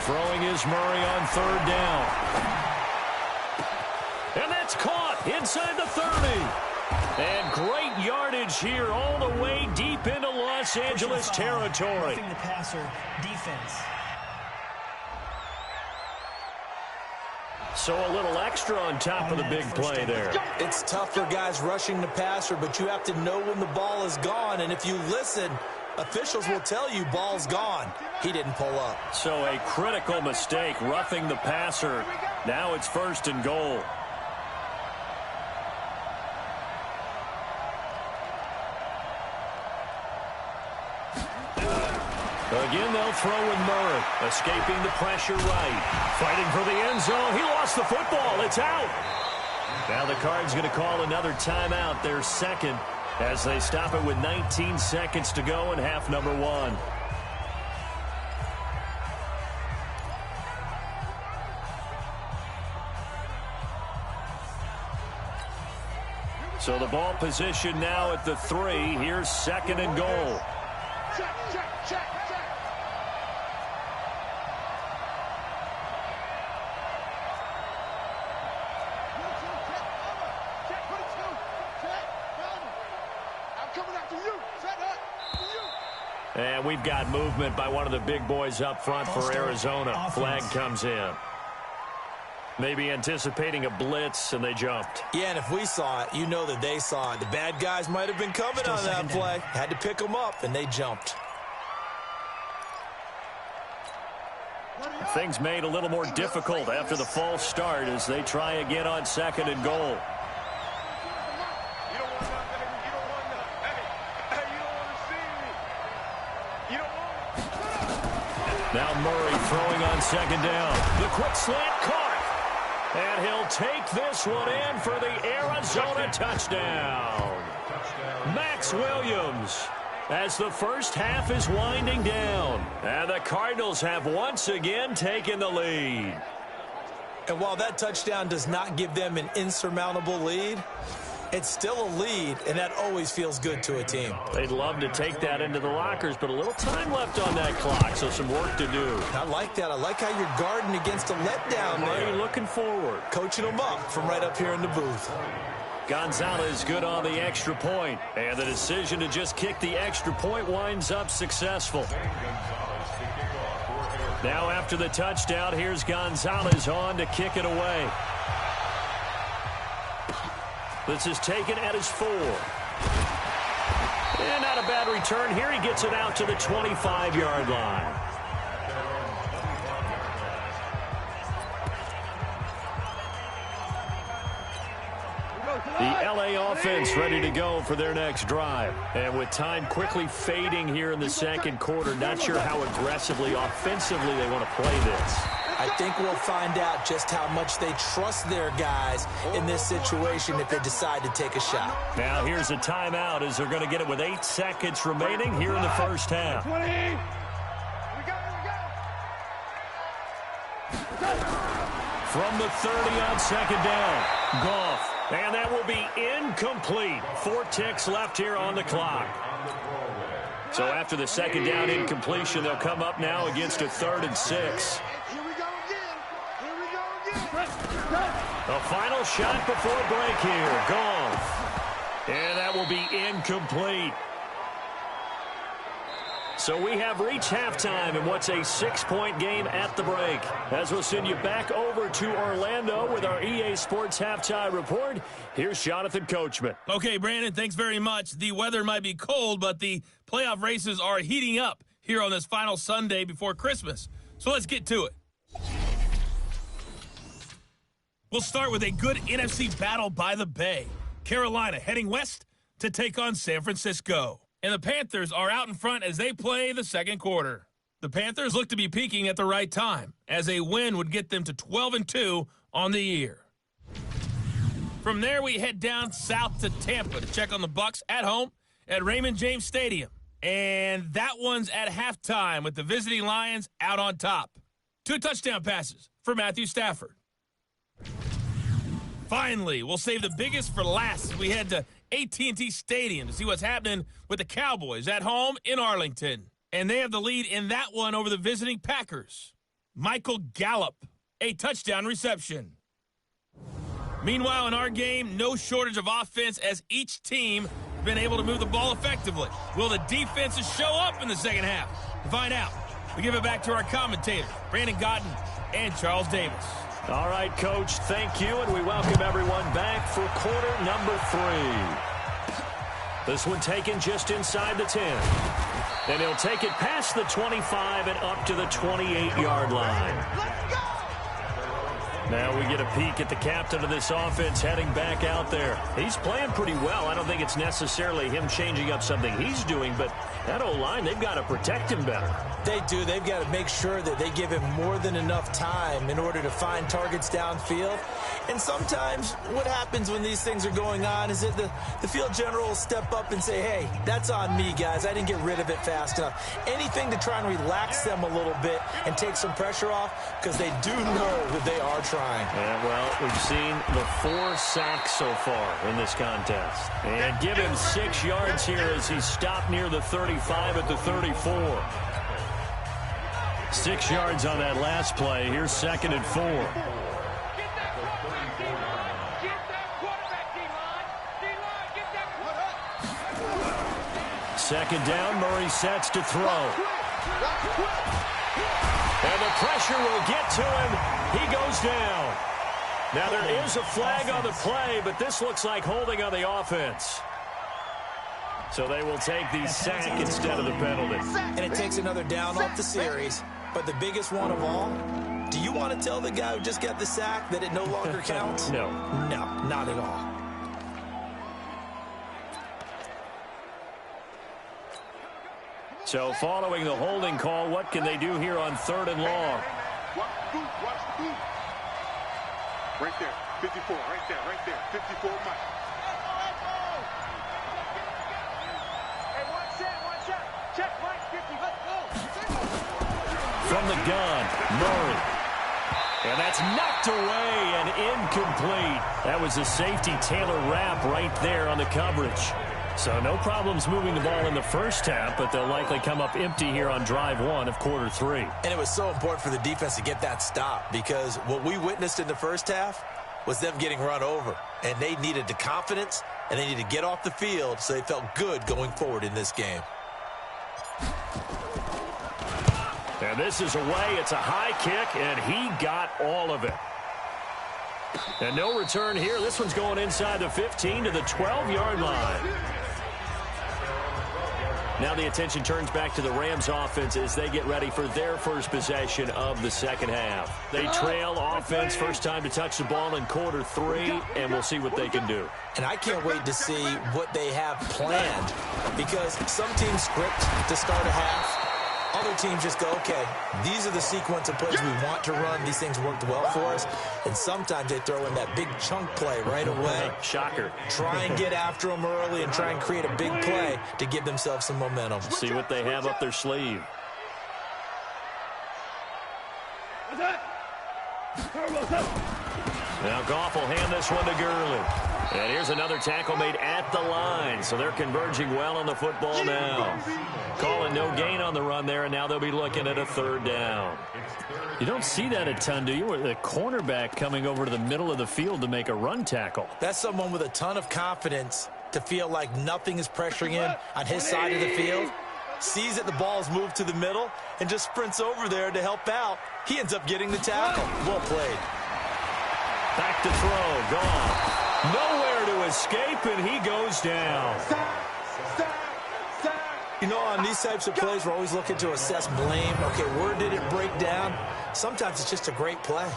Throwing is Murray on 3rd down. And that's caught inside the 30. And great yardage here all the way deep into Los Angeles territory. Roughing the passer, defense. So a little extra on top of the big play there. It's tough for guys rushing the passer, but you have to know when the ball is gone. And if you listen, officials will tell you ball's gone. He didn't pull up. So a critical mistake, roughing the passer. Now it's 1st and goal. Again, they'll throw with Murray. Escaping the pressure right. Fighting for the end zone. He lost the football. It's out. Now the Cards going to call another timeout. Their 2nd as they stop it with 19 seconds to go in half number 1. So the ball position now at the 3. Here's 2nd and goal. Check, check, check, check. And we've got movement by one of the big boys up front for Arizona. Flag comes in. Maybe anticipating a blitz, and they jumped. Yeah, and if we saw it, you know that they saw it. The bad guys might have been coming on that play. Had to pick them up, and they jumped. Things made a little more difficult after the false start as they try again on 2nd and goal. Now Murray throwing on 2nd down. The quick slant caught. And he'll take this one in for the Arizona touchdown. Max Williams, as the first half is winding down. And the Cardinals have once again taken the lead. And while that touchdown does not give them an insurmountable lead, it's still a lead, and that always feels good to a team. They'd love to take that into the lockers, but a little time left on that clock, so some work to do. I like that. I like how you're guarding against a letdown there. Are you looking forward? Coaching them up from right up here in the booth. Gonzalez good on the extra point, and the decision to just kick the extra point winds up successful. Now after the touchdown, here's Gonzalez on to kick it away. This is taken at his 4. And not a bad return here. He gets it out to the 25-yard line. The LA offense ready to go for their next drive. And with time quickly fading here in the 2nd quarter, not sure how aggressively, offensively they want to play this. I think we'll find out just how much they trust their guys in this situation if they decide to take a shot. Now here's a timeout as they're going to get it with 8 seconds remaining here in the first half. From the 30 on 2nd down, Goff. And that will be incomplete. 4 ticks left here on the clock. So after the 2nd down incompletion, they'll come up now against a 3rd and 6. The final shot before break here. Goff. And that will be incomplete. So we have reached halftime in what's a 6-point game at the break. As we'll send you back over to Orlando with our EA Sports Halftime Report, here's Jonathan Coachman. Okay, Brandon, thanks very much. The weather might be cold, but the playoff races are heating up here on this final Sunday before Christmas. So let's get to it. We'll start with a good NFC battle by the Bay. Carolina heading west to take on San Francisco. And the Panthers are out in front as they play the 2nd quarter. The Panthers look to be peaking at the right time, as a win would get them to 12-2 on the year. From there, we head down south to Tampa to check on the Bucs at home at Raymond James Stadium. And that one's at halftime with the visiting Lions out on top. 2 touchdown passes for Matthew Stafford. Finally, we'll save the biggest for last as we head to AT&T Stadium to see what's happening with the Cowboys at home in Arlington. And they have the lead in that one over the visiting Packers. Michael Gallup, a touchdown reception. Meanwhile, in our game, no shortage of offense as each team has been able to move the ball effectively. Will the defenses show up in the 2nd half? To find out, we give it back to our commentators, Brandon Gotten and Charles Davis. All right, Coach, thank you, and we welcome everyone back for quarter number 3. This one taken just inside the 10. And he'll take it past the 25 and up to the 28-yard line. Now we get a peek at the captain of this offense heading back out there. He's playing pretty well. I don't think it's necessarily him changing up something he's doing, but that O-line, they've got to protect him better. They do. They've got to make sure that they give him more than enough time in order to find targets downfield. And sometimes what happens when these things are going on is that the field general will step up and say, hey, that's on me, guys. I didn't get rid of it fast enough. Anything to try and relax them a little bit and take some pressure off because they do know that they are trying trying. Yeah, well, we've seen the 4 sacks so far in this contest. And give him 6 yards here as he stopped near the 35 at the 34. 6 yards on that last play. Here's 2nd and 4. Second down, Murray sets to throw. And the pressure will get to him. He goes down. Now there is a flag on the play, but this looks like holding on the offense. So they will take the sack instead of the penalty. And it takes another down off the series. But the biggest one of all, do you want to tell the guy who just got the sack that it no longer counts? No. No, not at all. So following the holding call, what can they do here on 3rd and long? Watch the boot. Right there, 54, right there, 54 Mike. Hey, one shot. Check, Mike, 50, let's go. From the gun, Murray. And that's knocked away and incomplete. That was a safety Taylor Rapp right there on the coverage. So no problems moving the ball in the first half, but they'll likely come up empty here on drive 1 of quarter 3. And it was so important for the defense to get that stop because what we witnessed in the first half was them getting run over. And they needed the confidence, and they needed to get off the field so they felt good going forward in this game. And this is away. It's a high kick, and he got all of it. And no return here. This one's going inside the 15 to the 12-yard line. Now the attention turns back to the Rams offense as they get ready for their first possession of the second half. They trail offense, first time to touch the ball in quarter 3, and we'll see what they can do. And I can't wait to see what they have planned because some teams script to start a half. Other teams just go, okay, these are the sequence of plays we want to run. These things worked well for us. And sometimes they throw in that big chunk play right away. Shocker. Try and get after them early and try and create a big play to give themselves some momentum. See what they have up their sleeve. Now Goff will hand this one to Gurley. And here's another tackle made at the line. So they're converging well on the football now. Calling no gain on the run there, and now they'll be looking at a 3rd down. You don't see that a ton, do you? With a cornerback coming over to the middle of the field to make a run tackle. That's someone with a ton of confidence to feel like nothing is pressuring him on his side of the field. Sees that the ball's moved to the middle and just sprints over there to help out. He ends up getting the tackle. Well played. Back to throw. Gone. Nowhere to escape, and he goes down. You know, on these types of plays, we're always looking to assess blame. Okay, where did it break down? Sometimes it's just a great play.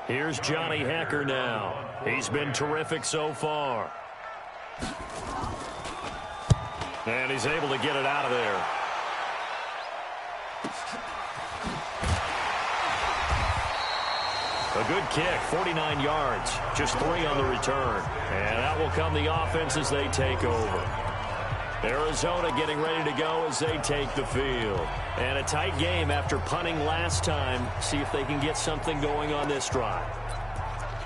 Here's Johnny Hecker now. He's been terrific so far. And he's able to get it out of there. A good kick, 49 yards, just 3 on the return. And out will come the offense as they take over. Arizona getting ready to go as they take the field. And a tight game after punting last time. See if they can get something going on this drive.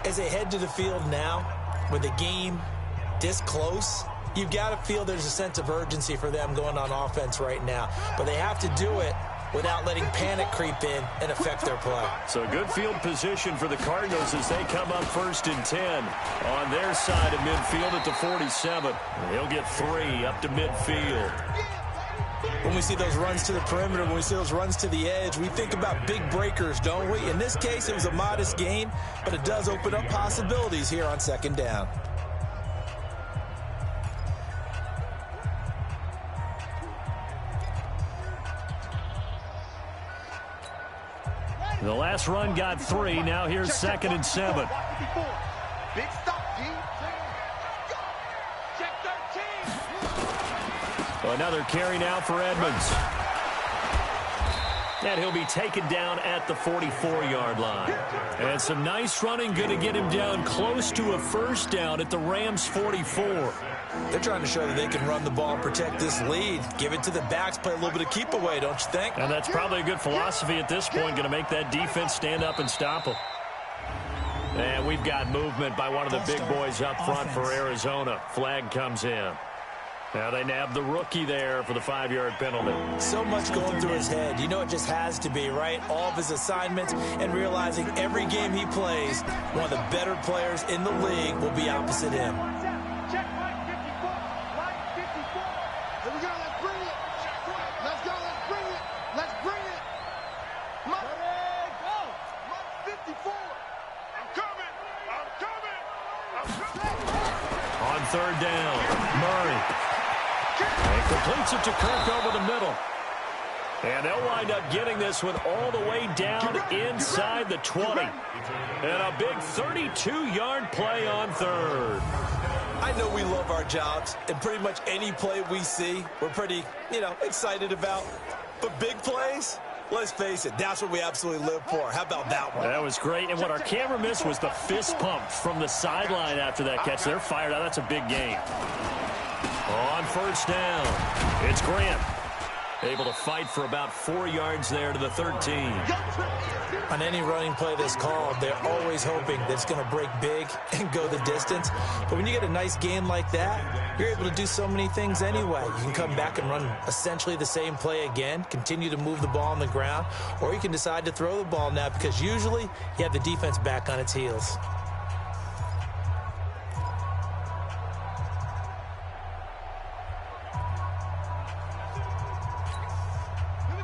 As they head to the field now, with the game this close, you've got to feel there's a sense of urgency for them going on offense right now. But they have to do it without letting panic creep in and affect their play. So good field position for the Cardinals as they come up 1st and 10 on their side of midfield at the 47. He'll get 3 up to midfield. When we see those runs to the perimeter, when we see those runs to the edge, we think about big breakers, don't we? In this case, it was a modest gain, but it does open up possibilities here on 2nd down. The last run got 3. Now here's 2nd and 7. Big stop, D. Check 13. Another carry now for Edmonds. And he'll be taken down at the 44-yard line. And some nice running, going to get him down close to a first down at the Rams' 44. They're trying to show that they can run the ball and protect this lead. Give it to the backs, play a little bit of keep away, don't you think? And that's probably a good philosophy at this point, going to make that defense stand up and stop them. And we've got movement by one of the big boys up front for Arizona. Flag comes in. Now they nab the rookie there for the 5-yard penalty. So much going through his head. You know it just has to be, right? All of his assignments and realizing every game he plays, one of the better players in the league will be opposite him. Check line 54. Line 54. Here we go. Let's bring it. Let's go. Let's bring it. Let's bring it. Line 54. I'm coming. I'm coming. I'm coming. On third down, Murray. And completes it to Kirk over the middle. And they'll wind up getting this one all the way down inside the 20. And a big 32-yard play on third. I know we love our jobs, and pretty much any play we see, we're pretty, excited about. But big plays, let's face it, that's what we absolutely live for. How about that one? That was great. And what our camera missed was the fist pump from the sideline after that catch. They're fired out. That's a big game. On first down, it's Grant. Able to fight for about 4 yards there to the 13. On any running play that's called, they're always hoping that it's going to break big and go the distance. But when you get a nice game like that, you're able to do so many things anyway. You can come back and run essentially the same play again, continue to move the ball on the ground, or you can decide to throw the ball now because usually you have the defense back on its heels.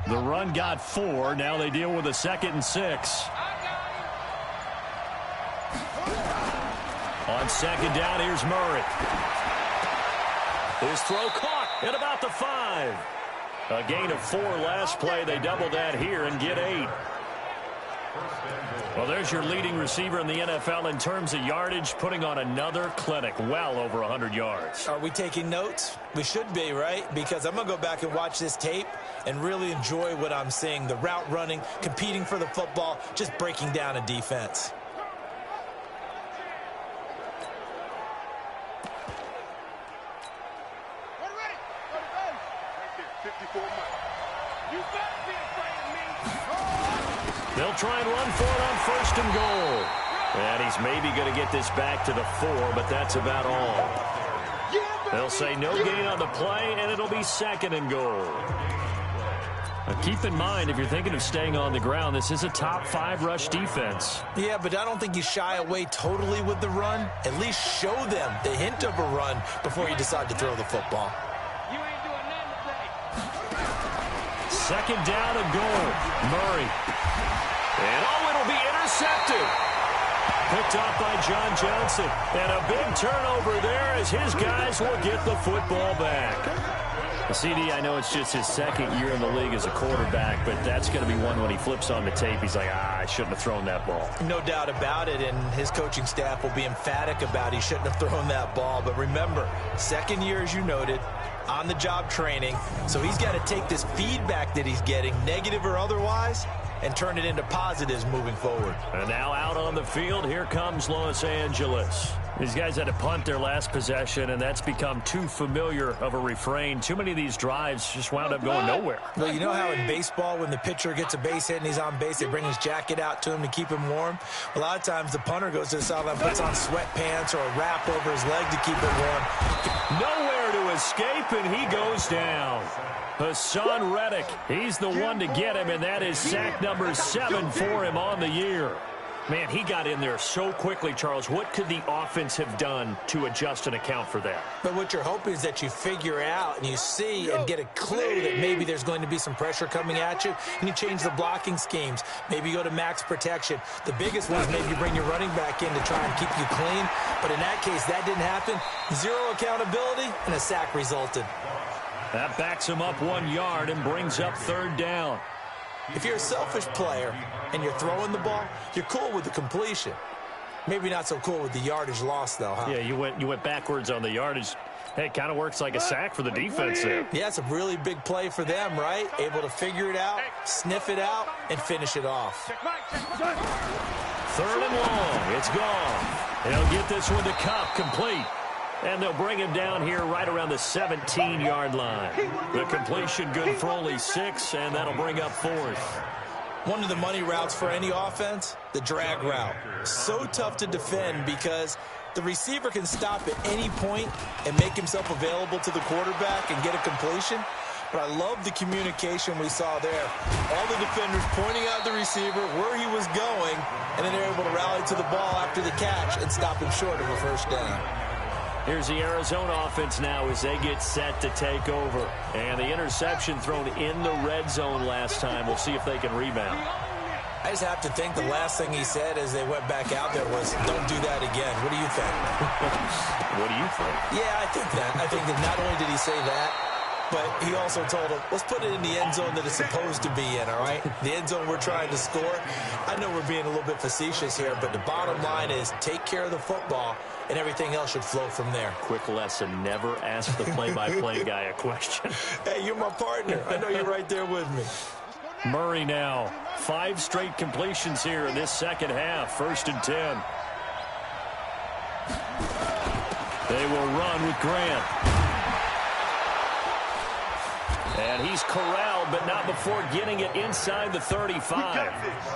The run got 4. Now they deal with a 2nd and 6. On second down, here's Murray. His throw caught at about the 5. A gain of 4 last play. They double that here and get 8. Well, there's your leading receiver in the NFL in terms of yardage, putting on another clinic, well over 100 yards. Are we taking notes? We should be, right? Because I'm going to go back and watch this tape and really enjoy what I'm seeing. The route running, competing for the football, just breaking down a defense. They'll try and run for it on 1st and goal. And he's maybe going to get this back to the 4, but that's about all. They'll say no gain on the play, and it'll be 2nd and goal. Now keep in mind, if you're thinking of staying on the ground, this is a top 5 rush defense. Yeah, but I don't think you shy away totally with the run. At least show them the hint of a run before you decide to throw the football. You ain't doing nothing today. 2nd down and goal. Murray. And it'll be intercepted. Picked off by John Johnson. And a big turnover there as his guys will get the football back. CD, I know it's just his 2nd year in the league as a quarterback, but that's going to be one when he flips on the tape. He's like, I shouldn't have thrown that ball. No doubt about it, and his coaching staff will be emphatic about he shouldn't have thrown that ball. But remember, 2nd year, as you noted, on-the-job training. So he's got to take this feedback that he's getting, negative or otherwise, and turn it into positives moving forward. And now out on the field, here comes Los Angeles. These guys had to punt their last possession, and that's become too familiar of a refrain. Too many of these drives just wound up going nowhere. Well, you know how in baseball, when the pitcher gets a base hit and he's on base, they bring his jacket out to him to keep him warm? A lot of times the punter goes to the sideline, puts on sweatpants or a wrap over his leg to keep it warm. Nowhere to escape, and he goes down. Hassan Reddick, he's the one to get him, and that is sack number 7 for him on the year. Man, he got in there so quickly, Charles. What could the offense have done to adjust and account for that? But what you're hoping is that you figure out and you see and get a clue that maybe there's going to be some pressure coming at you, and you change the blocking schemes. Maybe you go to max protection. The biggest one is maybe you bring your running back in to try and keep you clean. But in that case, that didn't happen. 0 accountability, and a sack resulted. That backs him up 1 yard and brings up 3rd down. If you're a selfish player and you're throwing the ball, you're cool with the completion. Maybe not so cool with the yardage loss, though, huh? Yeah, you went backwards on the yardage. Hey, it kind of works like a sack for the defense there. Yeah, it's a really big play for them, right? Able to figure it out, sniff it out, and finish it off. 3rd and long. It's gone. They'll get this one to Cup, complete. And they'll bring him down here right around the 17-yard line. The completion good for only 6, and that'll bring up 4th. One of the money routes for any offense, the drag route. So tough to defend because the receiver can stop at any point and make himself available to the quarterback and get a completion. But I love the communication we saw there. All the defenders pointing out the receiver, where he was going, and then they're able to rally to the ball after the catch and stop him short of a first down. Here's the Arizona offense now as they get set to take over. And the interception thrown in the red zone last time. We'll see if they can rebound. I just have to think the last thing he said as they went back out there was, don't do that again. What do you think? What do you think? Yeah, I think that. I think that not only did he say that, but he also told him, let's put it in the end zone that it's supposed to be in, all right? The end zone we're trying to score. I know we're being a little bit facetious here, but the bottom line is take care of the football, and everything else should flow from there. Quick lesson, never ask the play-by-play guy a question. Hey, you're my partner. I know you're right there with me. Murray now. 5 straight completions here in this second half. 1st and 10. They will run with Grant. And he's corralled, but not before getting it inside the 35.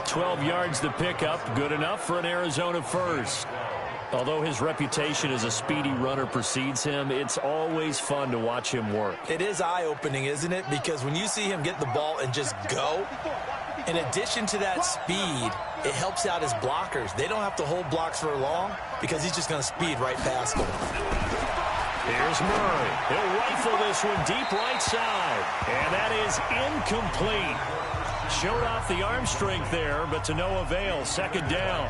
12 yards to pick up. Good enough for an Arizona first. Although his reputation as a speedy runner precedes him, it's always fun to watch him work. It is eye-opening, isn't it? Because when you see him get the ball and just go, in addition to that speed, it helps out his blockers. They don't have to hold blocks for long because he's just going to speed right past them. Here's Murray. He'll rifle this one deep right side. And that is incomplete. Showed off the arm strength there, but to no avail. 2nd down.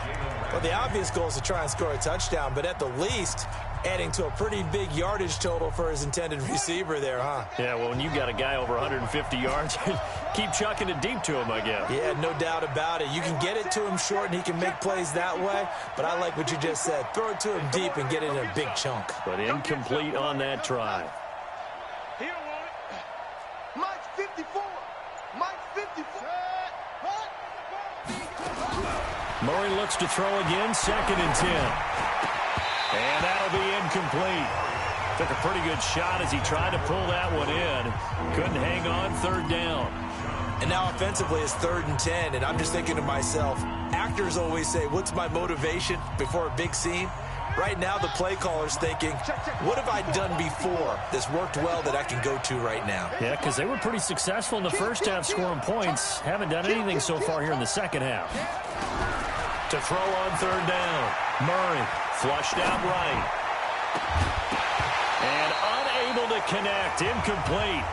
Well, the obvious goal is to try and score a touchdown, but at the least, adding to a pretty big yardage total for his intended receiver there, huh? Yeah, well, when you got a guy over 150 yards, keep chucking it deep to him, I guess. Yeah, no doubt about it. You can get it to him short, and he can make plays that way, but I like what you just said. Throw it to him deep and get it in a big chunk. But incomplete on that try. He don't want it. Mike's 54. Mike's 54. Murray looks to throw again, 2nd and 10. And that'll be incomplete. Took a pretty good shot as he tried to pull that one in. Couldn't hang on. 3rd down. And now offensively it's 3rd and 10, and I'm just thinking to myself, actors always say, what's my motivation before a big scene? Right now the play caller's thinking, what have I done before that's worked well that I can go to right now? Yeah, because they were pretty successful in the first half scoring points. Haven't done anything so far here in the second half. To throw on 3rd down. Murray flushed out right. And unable to connect. Incomplete.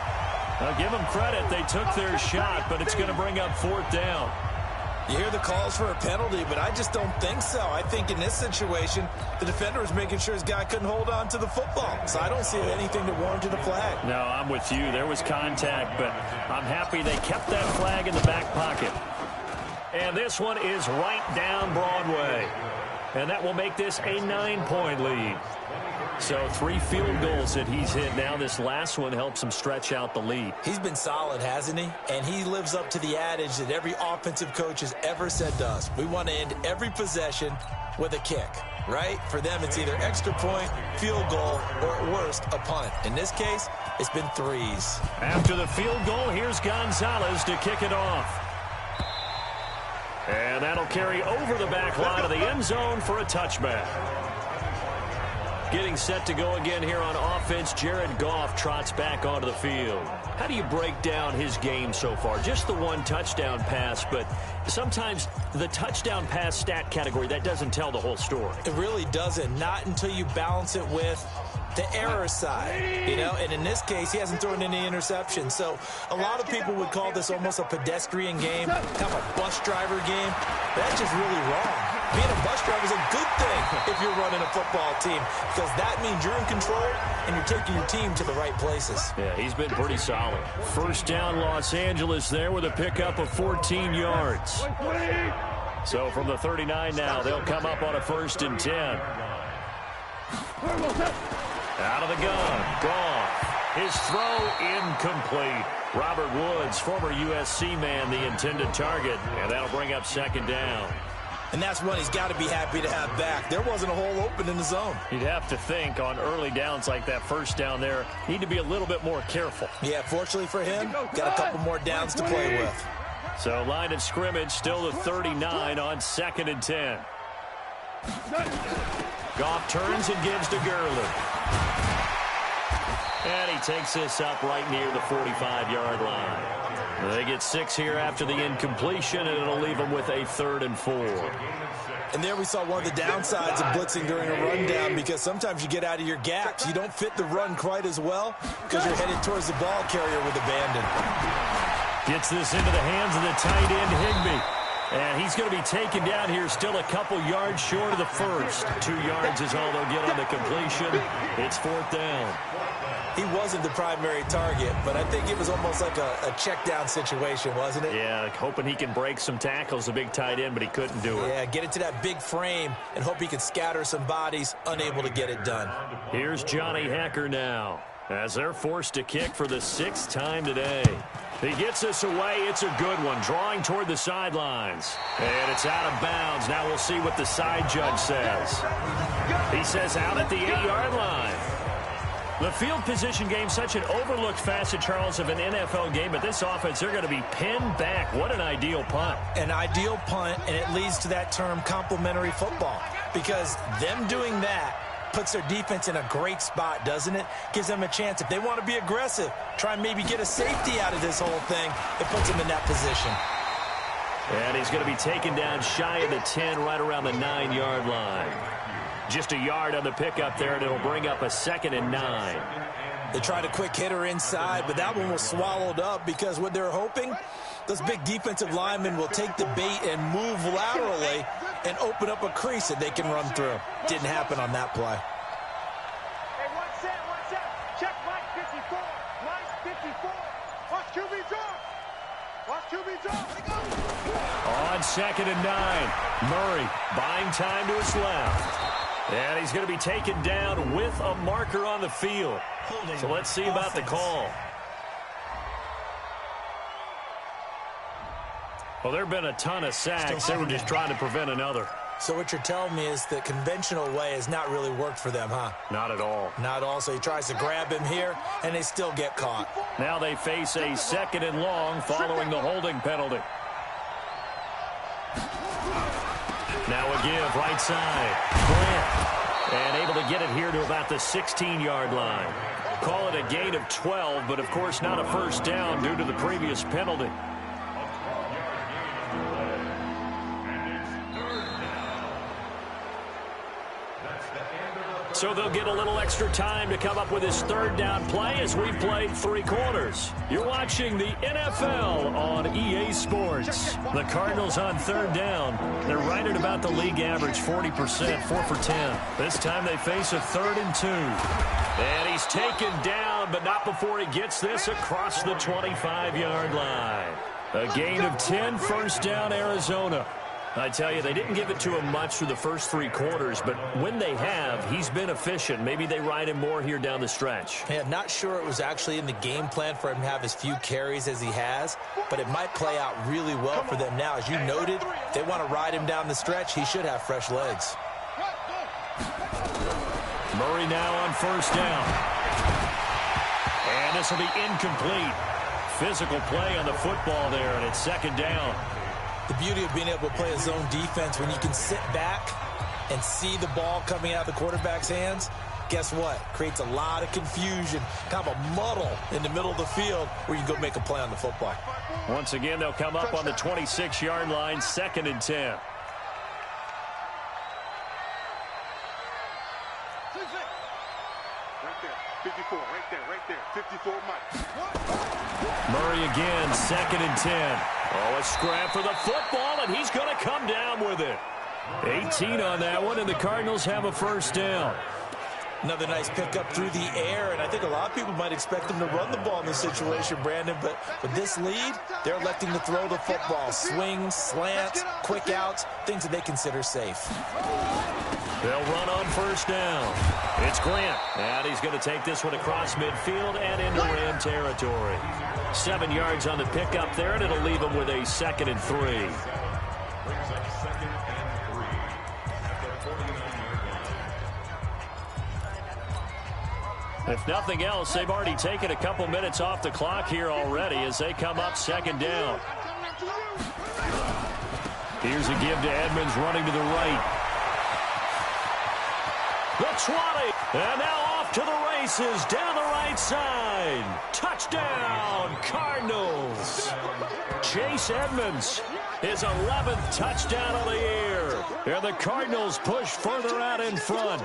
I'll give them credit. They took their shot, but it's going to bring up 4th down. You hear the calls for a penalty, but I just don't think so. I think in this situation, the defender was making sure his guy couldn't hold on to the football. So I don't see anything to warrant a flag. No, I'm with you. There was contact, but I'm happy they kept that flag in the back pocket. And this one is right down Broadway. And that will make this a 9-point lead. So 3 field goals that he's hit now. This last one helps him stretch out the lead. He's been solid, hasn't he? And he lives up to the adage that every offensive coach has ever said to us. We want to end every possession with a kick, right? For them, it's either extra point, field goal, or at worst, a punt. In this case, it's been 3s. After the field goal, here's Gonzalez to kick it off. And that'll carry over the back line of the end zone for a touchback. Getting set to go again here on offense, Jared Goff trots back onto the field. How do you break down his game so far? Just the 1 touchdown pass, but sometimes the touchdown pass stat category, that doesn't tell the whole story. It really doesn't, not until you balance it with the error side, you know, and in this case, he hasn't thrown any interceptions. So a lot of people would call this almost a pedestrian game, kind of a bus driver game. That's just really wrong. Being a bus driver is a good thing if you're running a football team because that means you're in control and you're taking your team to the right places. Yeah, he's been pretty solid. 1st down Los Angeles there with a pickup of 14 yards. So from the 39 now, they'll come up on a 1st and 10. Out of the gun. Goff. His throw incomplete. Robert Woods, former USC man, the intended target. And that'll bring up 2nd down. And that's one he's got to be happy to have back. There wasn't a hole open in the zone. You'd have to think on early downs like that 1st down there, need to be a little bit more careful. Yeah, fortunately for him, got a couple more downs to play with. So line of scrimmage still the 39 on 2nd and 10. Goff turns and gives to Gurley. And he takes this up right near the 45-yard line. They get 6 here after the incompletion, and it'll leave them with a 3rd and 4. And there we saw one of the downsides of blitzing during a rundown, because sometimes you get out of your gaps. You don't fit the run quite as well because you're headed towards the ball carrier with abandon. Gets this into the hands of the tight end, Higbee. And he's going to be taken down here still a couple yards short of the first. 2 yards is all they'll get on the completion. It's 4th down. He wasn't the primary target, but I think it was almost like a check down situation, wasn't it? Yeah, like hoping he can break some tackles, a big tight end, but he couldn't do it. Yeah, get it to that big frame and hope he can scatter some bodies, unable to get it done. Here's Johnny Hecker now, as they're forced to kick for the 6th time today. He gets this away. It's a good one, drawing toward the sidelines. And it's out of bounds. Now we'll see what the side judge says. He says out at the 8-yard line. The field position game, such an overlooked facet, Charles, of an NFL game. But this offense, they're going to be pinned back. What an ideal punt. An ideal punt, and it leads to that term complementary football. Because them doing that puts their defense in a great spot, doesn't it? Gives them a chance. If they want to be aggressive, try and maybe get a safety out of this whole thing, it puts them in that position. And he's going to be taken down shy of the 10, right around the 9-yard line. Just a yard on the pickup there, and it'll bring up a 2nd and 9. They tried a quick hitter inside, but that one was swallowed up because what they're hoping, those big defensive linemen will take the bait and move laterally and open up a crease that they can run through. Didn't happen on that play. Hey, one set. Check Mike 54. Mike 54. Watch QB draw. Watch QB draw. On 2nd and 9, Murray buying time to his left. And he's going to be taken down with a marker on the field. So let's see about the call. Well, there have been a ton of sacks. They were just trying to prevent another. So what you're telling me is the conventional way has not really worked for them, huh? Not at all. Not at all. So he tries to grab him here, and they still get caught. Now they face a 2nd and long following the holding penalty. Now a give, right side. Grant. And able to get it here to about the 16-yard line. Call it a gain of 12, but of course not a 1st down due to the previous penalty. So they'll get a little extra time to come up with his 3rd down play as we've played 3 quarters. You're watching the NFL on EA Sports. The Cardinals on 3rd down. They're right at about the league average, 40%, 4 for 10. This time they face a 3rd and 2. And he's taken down, but not before he gets this across the 25-yard line. A gain of 10, 1st down, Arizona. I tell you, they didn't give it to him much through the first 3 quarters, but when they have, he's been efficient. Maybe they ride him more here down the stretch. Yeah, I'm not sure it was actually in the game plan for him to have as few carries as he has, but it might play out really well for them now. As you noted, if they want to ride him down the stretch, he should have fresh legs. Murray now on 1st down. And this will be incomplete. Physical play on the football there, and it's 2nd down. The beauty of being able to play a zone defense when you can sit back and see the ball coming out of the quarterback's hands, guess what? Creates a lot of confusion, kind of a muddle in the middle of the field where you can go make a play on the football. Once again, they'll come up on the 26-yard line, 2nd and 10. Right there, 54, right there. 54, Mike. Murray again, 2nd and 10. Oh, a scrap for the football, and he's going to come down with it. 18 on that one, and the Cardinals have a 1st down. Another nice pickup through the air, and I think a lot of people might expect them to run the ball in this situation, Brandon, but with this lead, they're electing to throw the football. Swings, slants, quick outs, things that they consider safe. They'll run on first down. It's Grant, and he's going to take this one across midfield and into Ram territory. 7 yards on the pickup there, and it'll leave him with a 2nd and 3. If nothing else, they've already taken a couple minutes off the clock here already as they come up 2nd down. Here's a give to Edmonds running to the right. The 20, and now off to the races down the right side. Touchdown, Cardinals. Chase Edmonds, his 11th touchdown of the year. And the Cardinals push further out in front.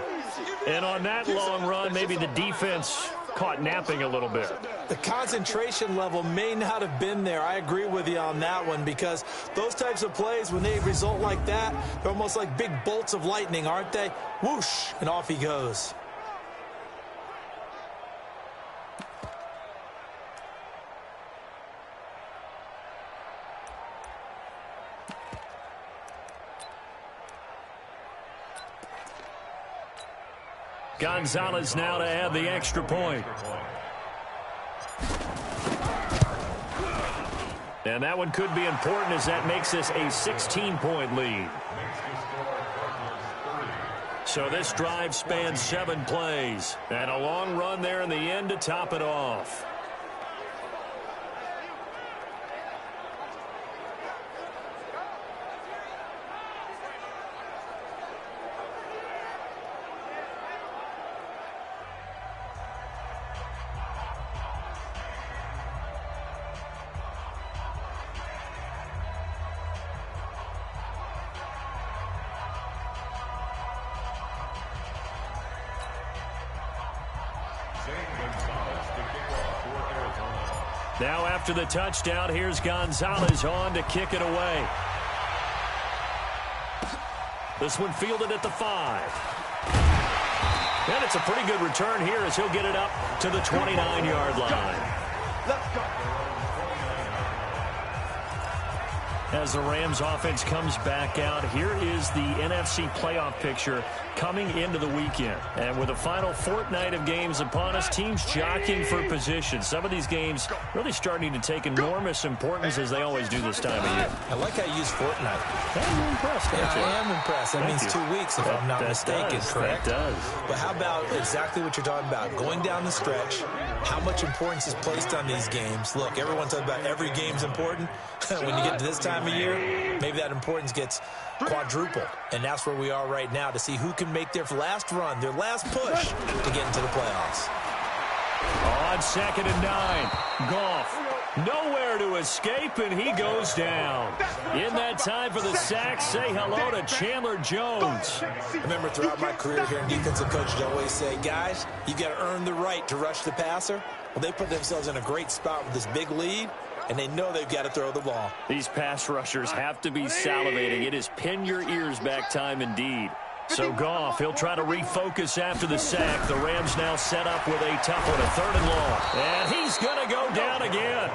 And on that long run, maybe the defense caught napping a little bit. The concentration level may not have been there. I agree with you on that one, because those types of plays, when they result like that, they're almost like big bolts of lightning, aren't they? Whoosh, and off he goes. Gonzalez now to add the extra point. And that one could be important as that makes this a 16-point lead. So this drive spans 7 plays. And a long run there in the end to top it off. Now after the touchdown, here's Gonzalez on to kick it away. This one fielded at the 5. And it's a pretty good return here as he'll get it up to the 29-yard line. Let's go. As the Rams offense comes back out, here is the NFC playoff picture coming into the weekend. And with the final fortnight of games upon us, teams jockeying for position. Some of these games really starting to take enormous importance as they always do this time of year. I like how you use fortnight. I'm impressed, aren't you? I am impressed. That means 2 weeks, if I'm not mistaken, correct? That does. But how about exactly what you're talking about? Going down the stretch, how much importance is placed on these games? Look, everyone talks about every game's important. When you get to this time of year, maybe that importance gets quadrupled. And that's where we are right now to see who can make their last run, their last push to get into the playoffs. On 2nd and 9, Goff. Nowhere to escape, and he goes down. In that time for the sack, say hello to Chandler Jones. I remember throughout my career here in defensive coaches, I always say, guys, you got to earn the right to rush the passer. Well, they put themselves in a great spot with this big lead, and they know they've got to throw the ball. These pass rushers have to be salivating. It is pin your ears back time indeed. So Goff, he'll try to refocus after the sack. The Rams now set up with a tough one, a 3rd and long. And he's going to go down again.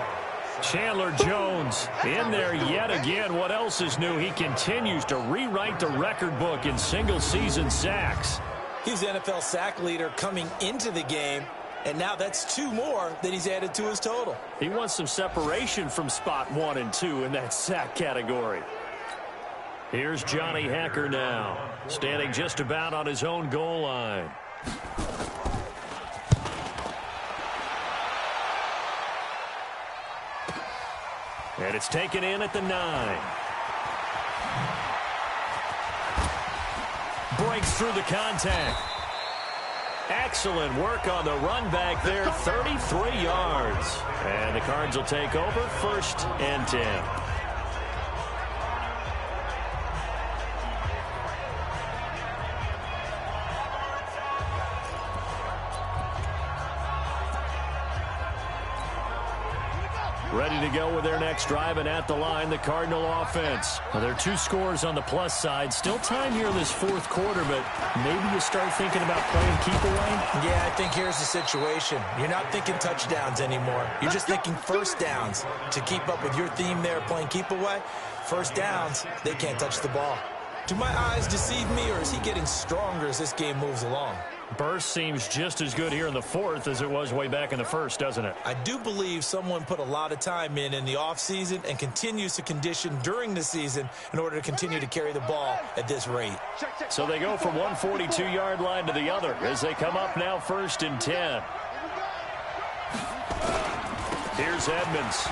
Chandler Jones in there yet again. What else is new? He continues to rewrite the record book in single-season sacks. He's the NFL sack leader coming into the game, and now that's 2 more that he's added to his total. He wants some separation from spot 1 and 2 in that sack category. Here's Johnny Hacker now, standing just about on his own goal line. And it's taken in at the 9. Breaks through the contact. Excellent work on the run back there, 33 yards. And the Cards will take over, 1st and 10. Ready to go with their next drive, and at the line, the Cardinal offense. Well, there are 2 scores on the plus side. Still time here in this fourth quarter, but maybe you start thinking about playing keep away? Yeah, I think here's the situation. You're not thinking touchdowns anymore. You're just thinking first downs. To keep up with your theme there, playing keep away, first downs, they can't touch the ball. Do my eyes deceive me, or is he getting stronger as this game moves along? Burst seems just as good here in the fourth as it was way back in the first, doesn't it? I do believe someone put a lot of time in the offseason and continues to condition during the season in order to continue to carry the ball at this rate. So they go from one 42-yard line to the other as they come up now 1st and 10. Here's Edmonds.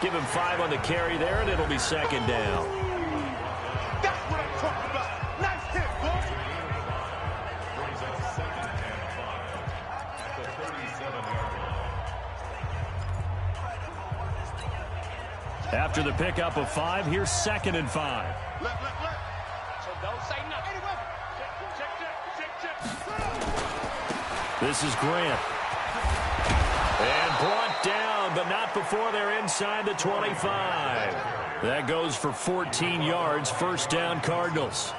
Give him 5 on the carry there, and it'll be 2nd down. That's what I'm talking about. Nice hit, boy. After the pickup of 5, here's 2nd and 5. Left. So don't say nothing. Check. This is Grant. And brought down, but not before they're inside the 25. That goes for 14 yards, 1st down Cardinals.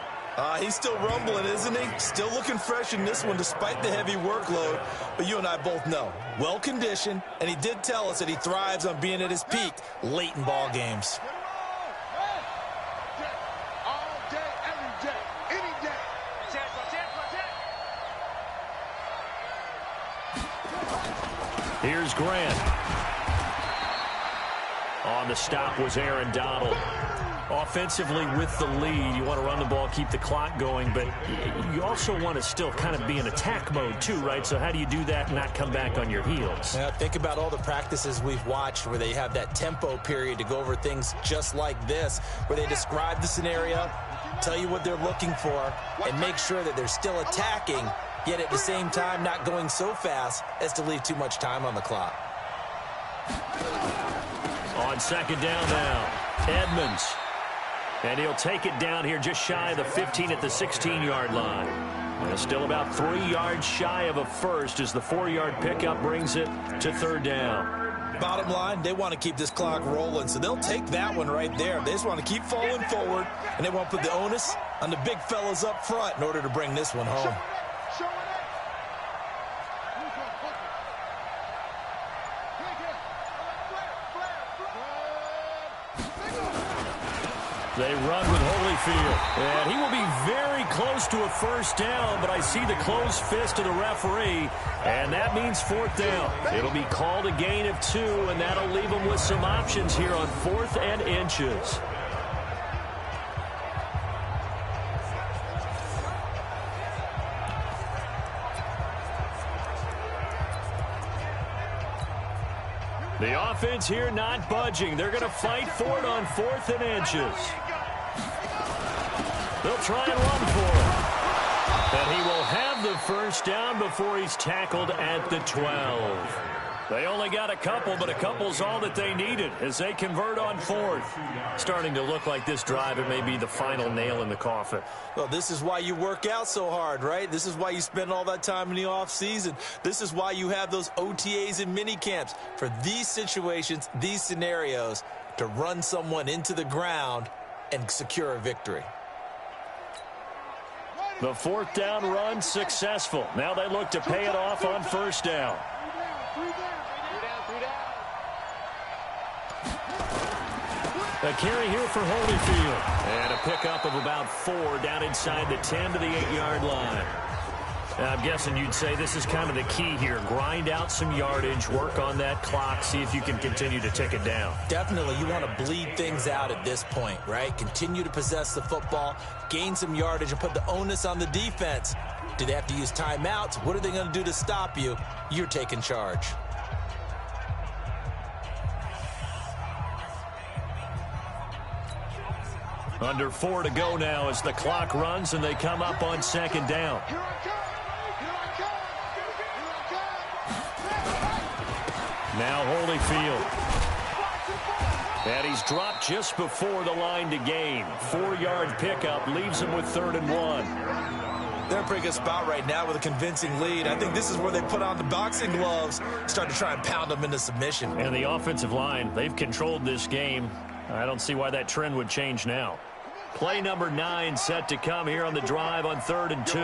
He's still rumbling, isn't he? Still looking fresh in this one despite the heavy workload. But you and I both know, well-conditioned, and he did tell us that he thrives on being at his peak late in ball games. All day, every day, any day. Here's Grant. On the stop was Aaron Donald. Offensively with the lead, you want to run the ball, keep the clock going, but you also want to still kind of be in attack mode too, right? So how do you do that and not come back on your heels? Yeah, think about all the practices we've watched where they have that tempo period to go over things just like this, where they describe the scenario, tell you what they're looking for, and make sure that they're still attacking, yet at the same time not going so fast as to leave too much time on the clock. On 2nd down now, Edmonds. And he'll take it down here just shy of the 15 at the 16-yard line. And still about 3 yards shy of a first as the 4-yard pickup brings it to 3rd down. Bottom line, they want to keep this clock rolling, so they'll take that one right there. They just want to keep falling forward, and they want to put the onus on the big fellas up front in order to bring this one home. They run with Holyfield, and he will be very close to a 1st down, but I see the closed fist of the referee, and that means 4th down. It'll be called a gain of 2, and that'll leave them with some options here on 4th and inches. The offense here not budging. They're going to fight for it on 4th and inches. They'll try and run for it. And he will have the 1st down before he's tackled at the 12. They only got a couple, but a couple's all that they needed as they convert on 4th. Starting to look like this drive, it may be the final nail in the coffin. Well, this is why you work out so hard, right? This is why you spend all that time in the offseason. This is why you have those OTAs and mini camps for these situations, these scenarios, to run someone into the ground and secure a victory. The 4th down run successful. Now they look to pay it off on 1st down. A carry here for Holyfield. And a pickup of about 4 down inside the 10 to the 8-yard line. Now, I'm guessing you'd say this is kind of the key here. Grind out some yardage, work on that clock, see if you can continue to tick it down. Definitely, you want to bleed things out at this point, right? Continue to possess the football, gain some yardage, and put the onus on the defense. Do they have to use timeouts? What are they going to do to stop you? You're taking charge. Under 4 to go now as the clock runs and they come up on 2nd down. Now Holyfield. And he's dropped just before the line to gain. 4-yard pickup leaves him with 3rd and 1. They're in a pretty good spot right now with a convincing lead. I think this is where they put on the boxing gloves, start to try and pound them into submission. And the offensive line, they've controlled this game. I don't see why that trend would change now. Play number 9 set to come here on the drive on 3rd and 2.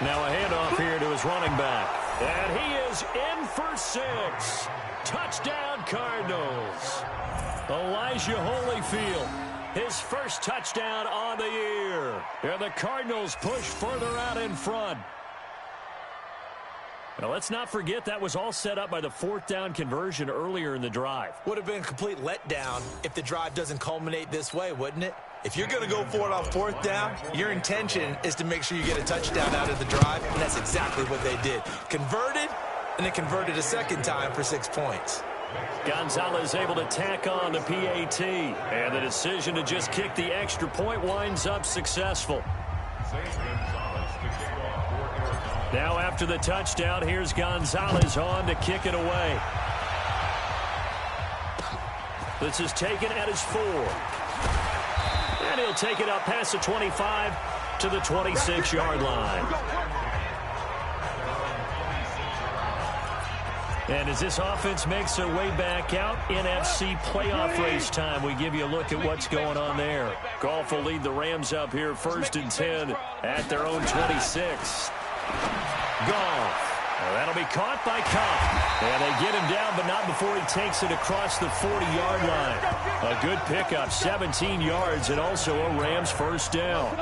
Now a handoff here to his running back. And he is in for 6. Touchdown, Cardinals. Elijah Holyfield, his first touchdown on the year. And the Cardinals push further out in front. Now, let's not forget that was all set up by the 4th down conversion earlier in the drive. Would have been a complete letdown if the drive doesn't culminate this way, wouldn't it? If you're going to go for it on 4th down, your intention is to make sure you get a touchdown out of the drive, and that's exactly what they did. Converted, and then converted a second time for 6 points. Gonzalez able to tack on the PAT, and the decision to just kick the extra point winds up successful. Now after the touchdown, here's Gonzalez on to kick it away. This is taken at his 4. And he'll take it up past the 25 to the 26-yard line. And as this offense makes their way back out, NFC playoff race time, we give you a look at what's going on there. Goff will lead the Rams up here 1st and 10 at their own 26. Goff. Well, that'll be caught by Kupp. And they get him down, but not before he takes it across the 40-yard line. A good pickup, 17 yards, and also a Rams first down.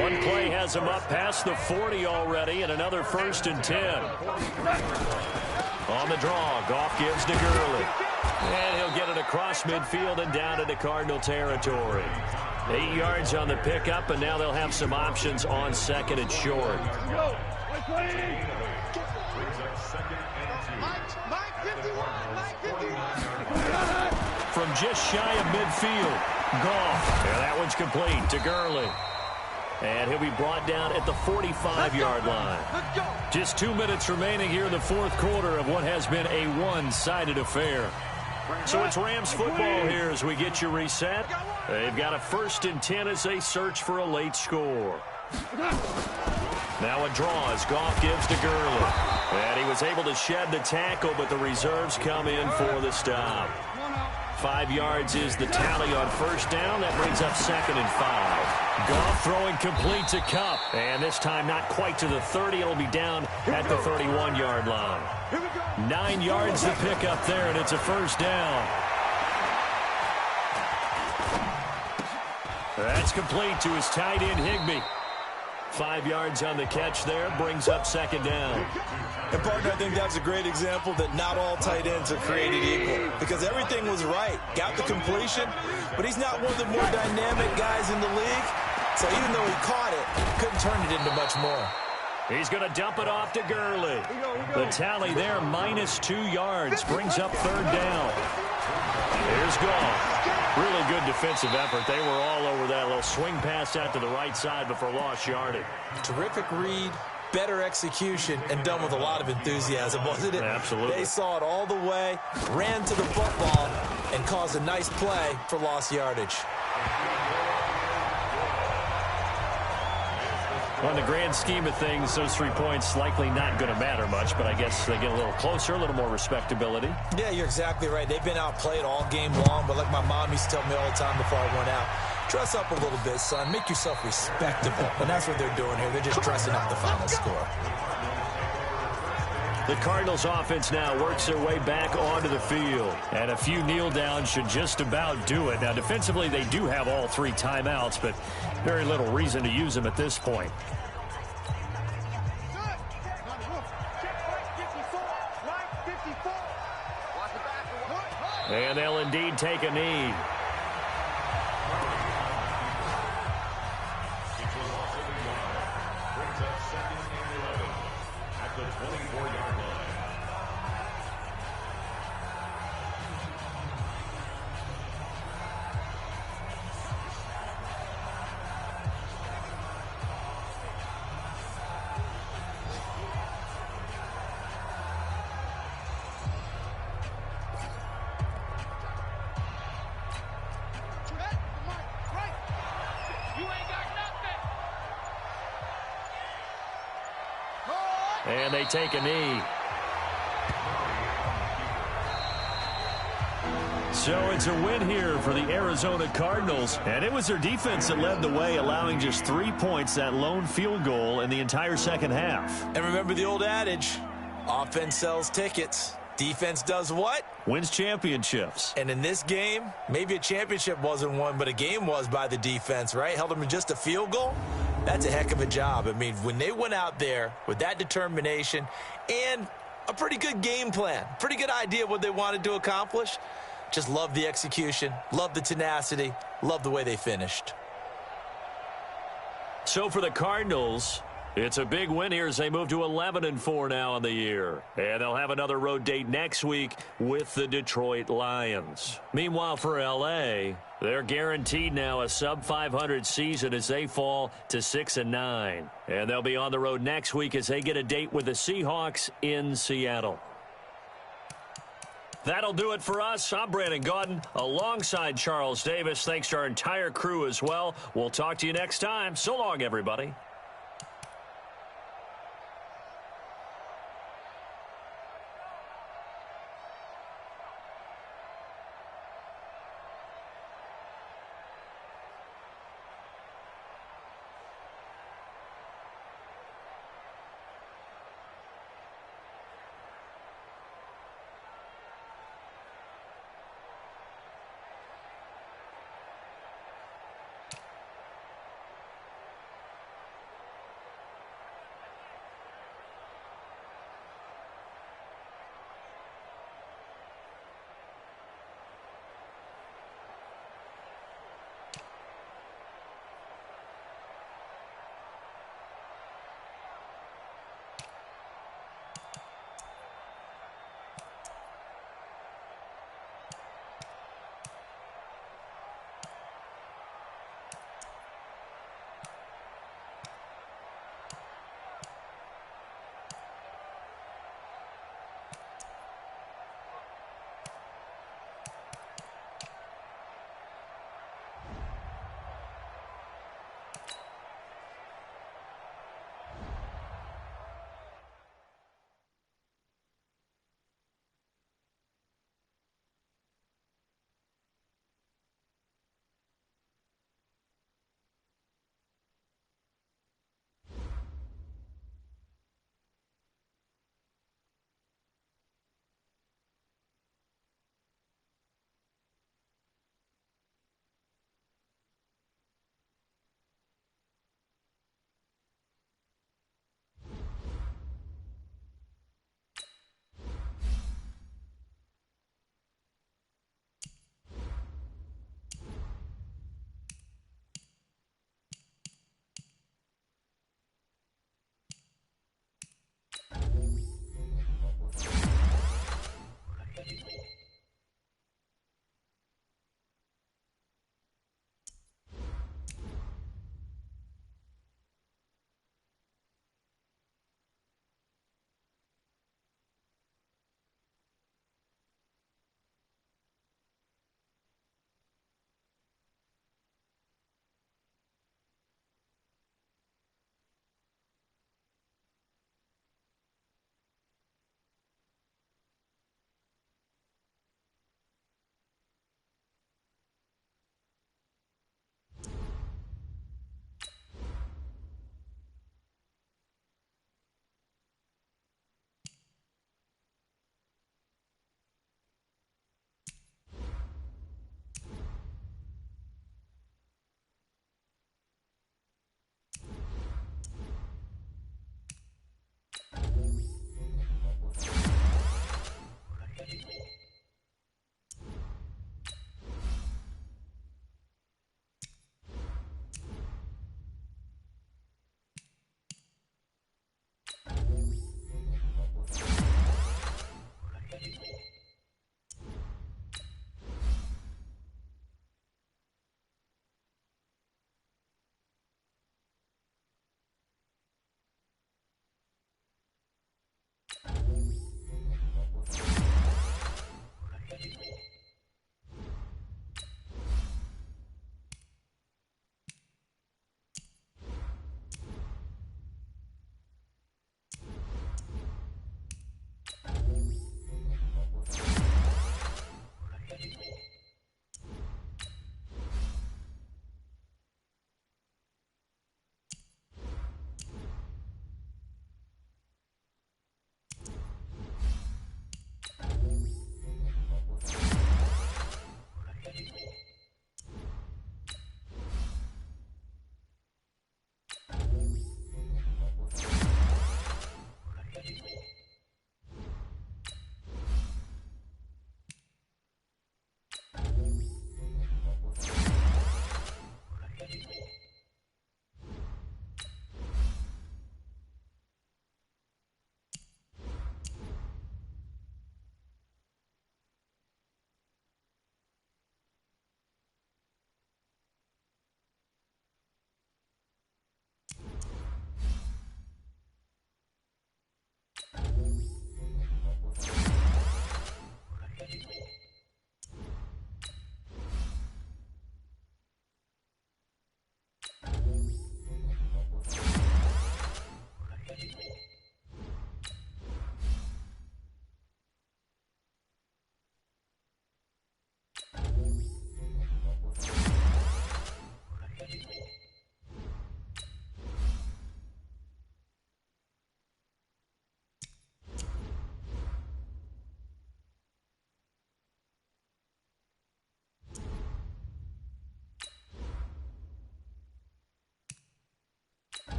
One play has him up past the 40 already, and another 1st and 10. On the draw, Goff gives to Gurley. And he'll get it across midfield and down into Cardinal territory. 8 yards on the pickup, and now they'll have some options on 2nd and short. From just shy of midfield, Goff. And that one's complete to Gurley. And he'll be brought down at the 45-yard line. Just 2 minutes remaining here in the 4th quarter of what has been a one-sided affair. So it's Rams football here as we get you reset. They've got a 1st and 10 as they search for a late score. Now a draw as Goff gives to Gurley. And he was able to shed the tackle, but the reserves come in for the stop. 5 yards is the tally on 1st down. That brings up 2nd and 5. Goff throwing complete to Kupp. And this time not quite to the 30. It'll be down at the 31-yard line. 9 yards to pick up there, and it's a 1st down. That's complete to his tight end, Higbee. 5 yards on the catch there, brings up 2nd down. And, partner, I think that's a great example that not all tight ends are created equal, because everything was right. Got the completion, but he's not one of the more dynamic guys in the league. So even though he caught it, couldn't turn it into much more. He's going to dump it off to Gurley. The tally there, -2 yards, brings up 3rd down. Here's Goff. Really good defensive effort. They were all over that little swing pass out to the right side before lost yardage. Terrific read, better execution, and done with a lot of enthusiasm, wasn't it? Absolutely. They saw it all the way, ran to the football, and caused a nice play for lost yardage. On the grand scheme of things, those 3 points likely not going to matter much, but I guess they get a little closer, a little more respectability. Yeah, you're exactly right. They've been outplayed all game long, but like my mom used to tell me all the time before I went out, dress up a little bit, son. Make yourself respectable. And that's what they're doing here. They're just dressing up the final score. The Cardinals offense now works their way back onto the field. And a few kneel downs should just about do it. Now, defensively, they do have all 3 timeouts, but very little reason to use them at this point. And they'll indeed take a knee. And they take a knee. So it's a win here for the Arizona Cardinals. And it was their defense that led the way, allowing just 3 points, that lone field goal in the entire second half. And remember the old adage, offense sells tickets. Defense does what? Wins championships. And in this game, maybe a championship wasn't won, but a game was by the defense, right? Held them to just a field goal. That's a heck of a job. I mean, when they went out there with that determination and a pretty good game plan, pretty good idea what they wanted to accomplish, just love the execution, love the tenacity, love the way they finished. So for the Cardinals, it's a big win here as they move to 11-4 now in the year. And they'll have another road date next week with the Detroit Lions. Meanwhile, for L.A., they're guaranteed now a sub-500 season as they fall to 6-9. And they'll be on the road next week as they get a date with the Seahawks in Seattle. That'll do it for us. I'm Brandon Gaudin alongside Charles Davis. Thanks to our entire crew as well. We'll talk to you next time. So long, everybody.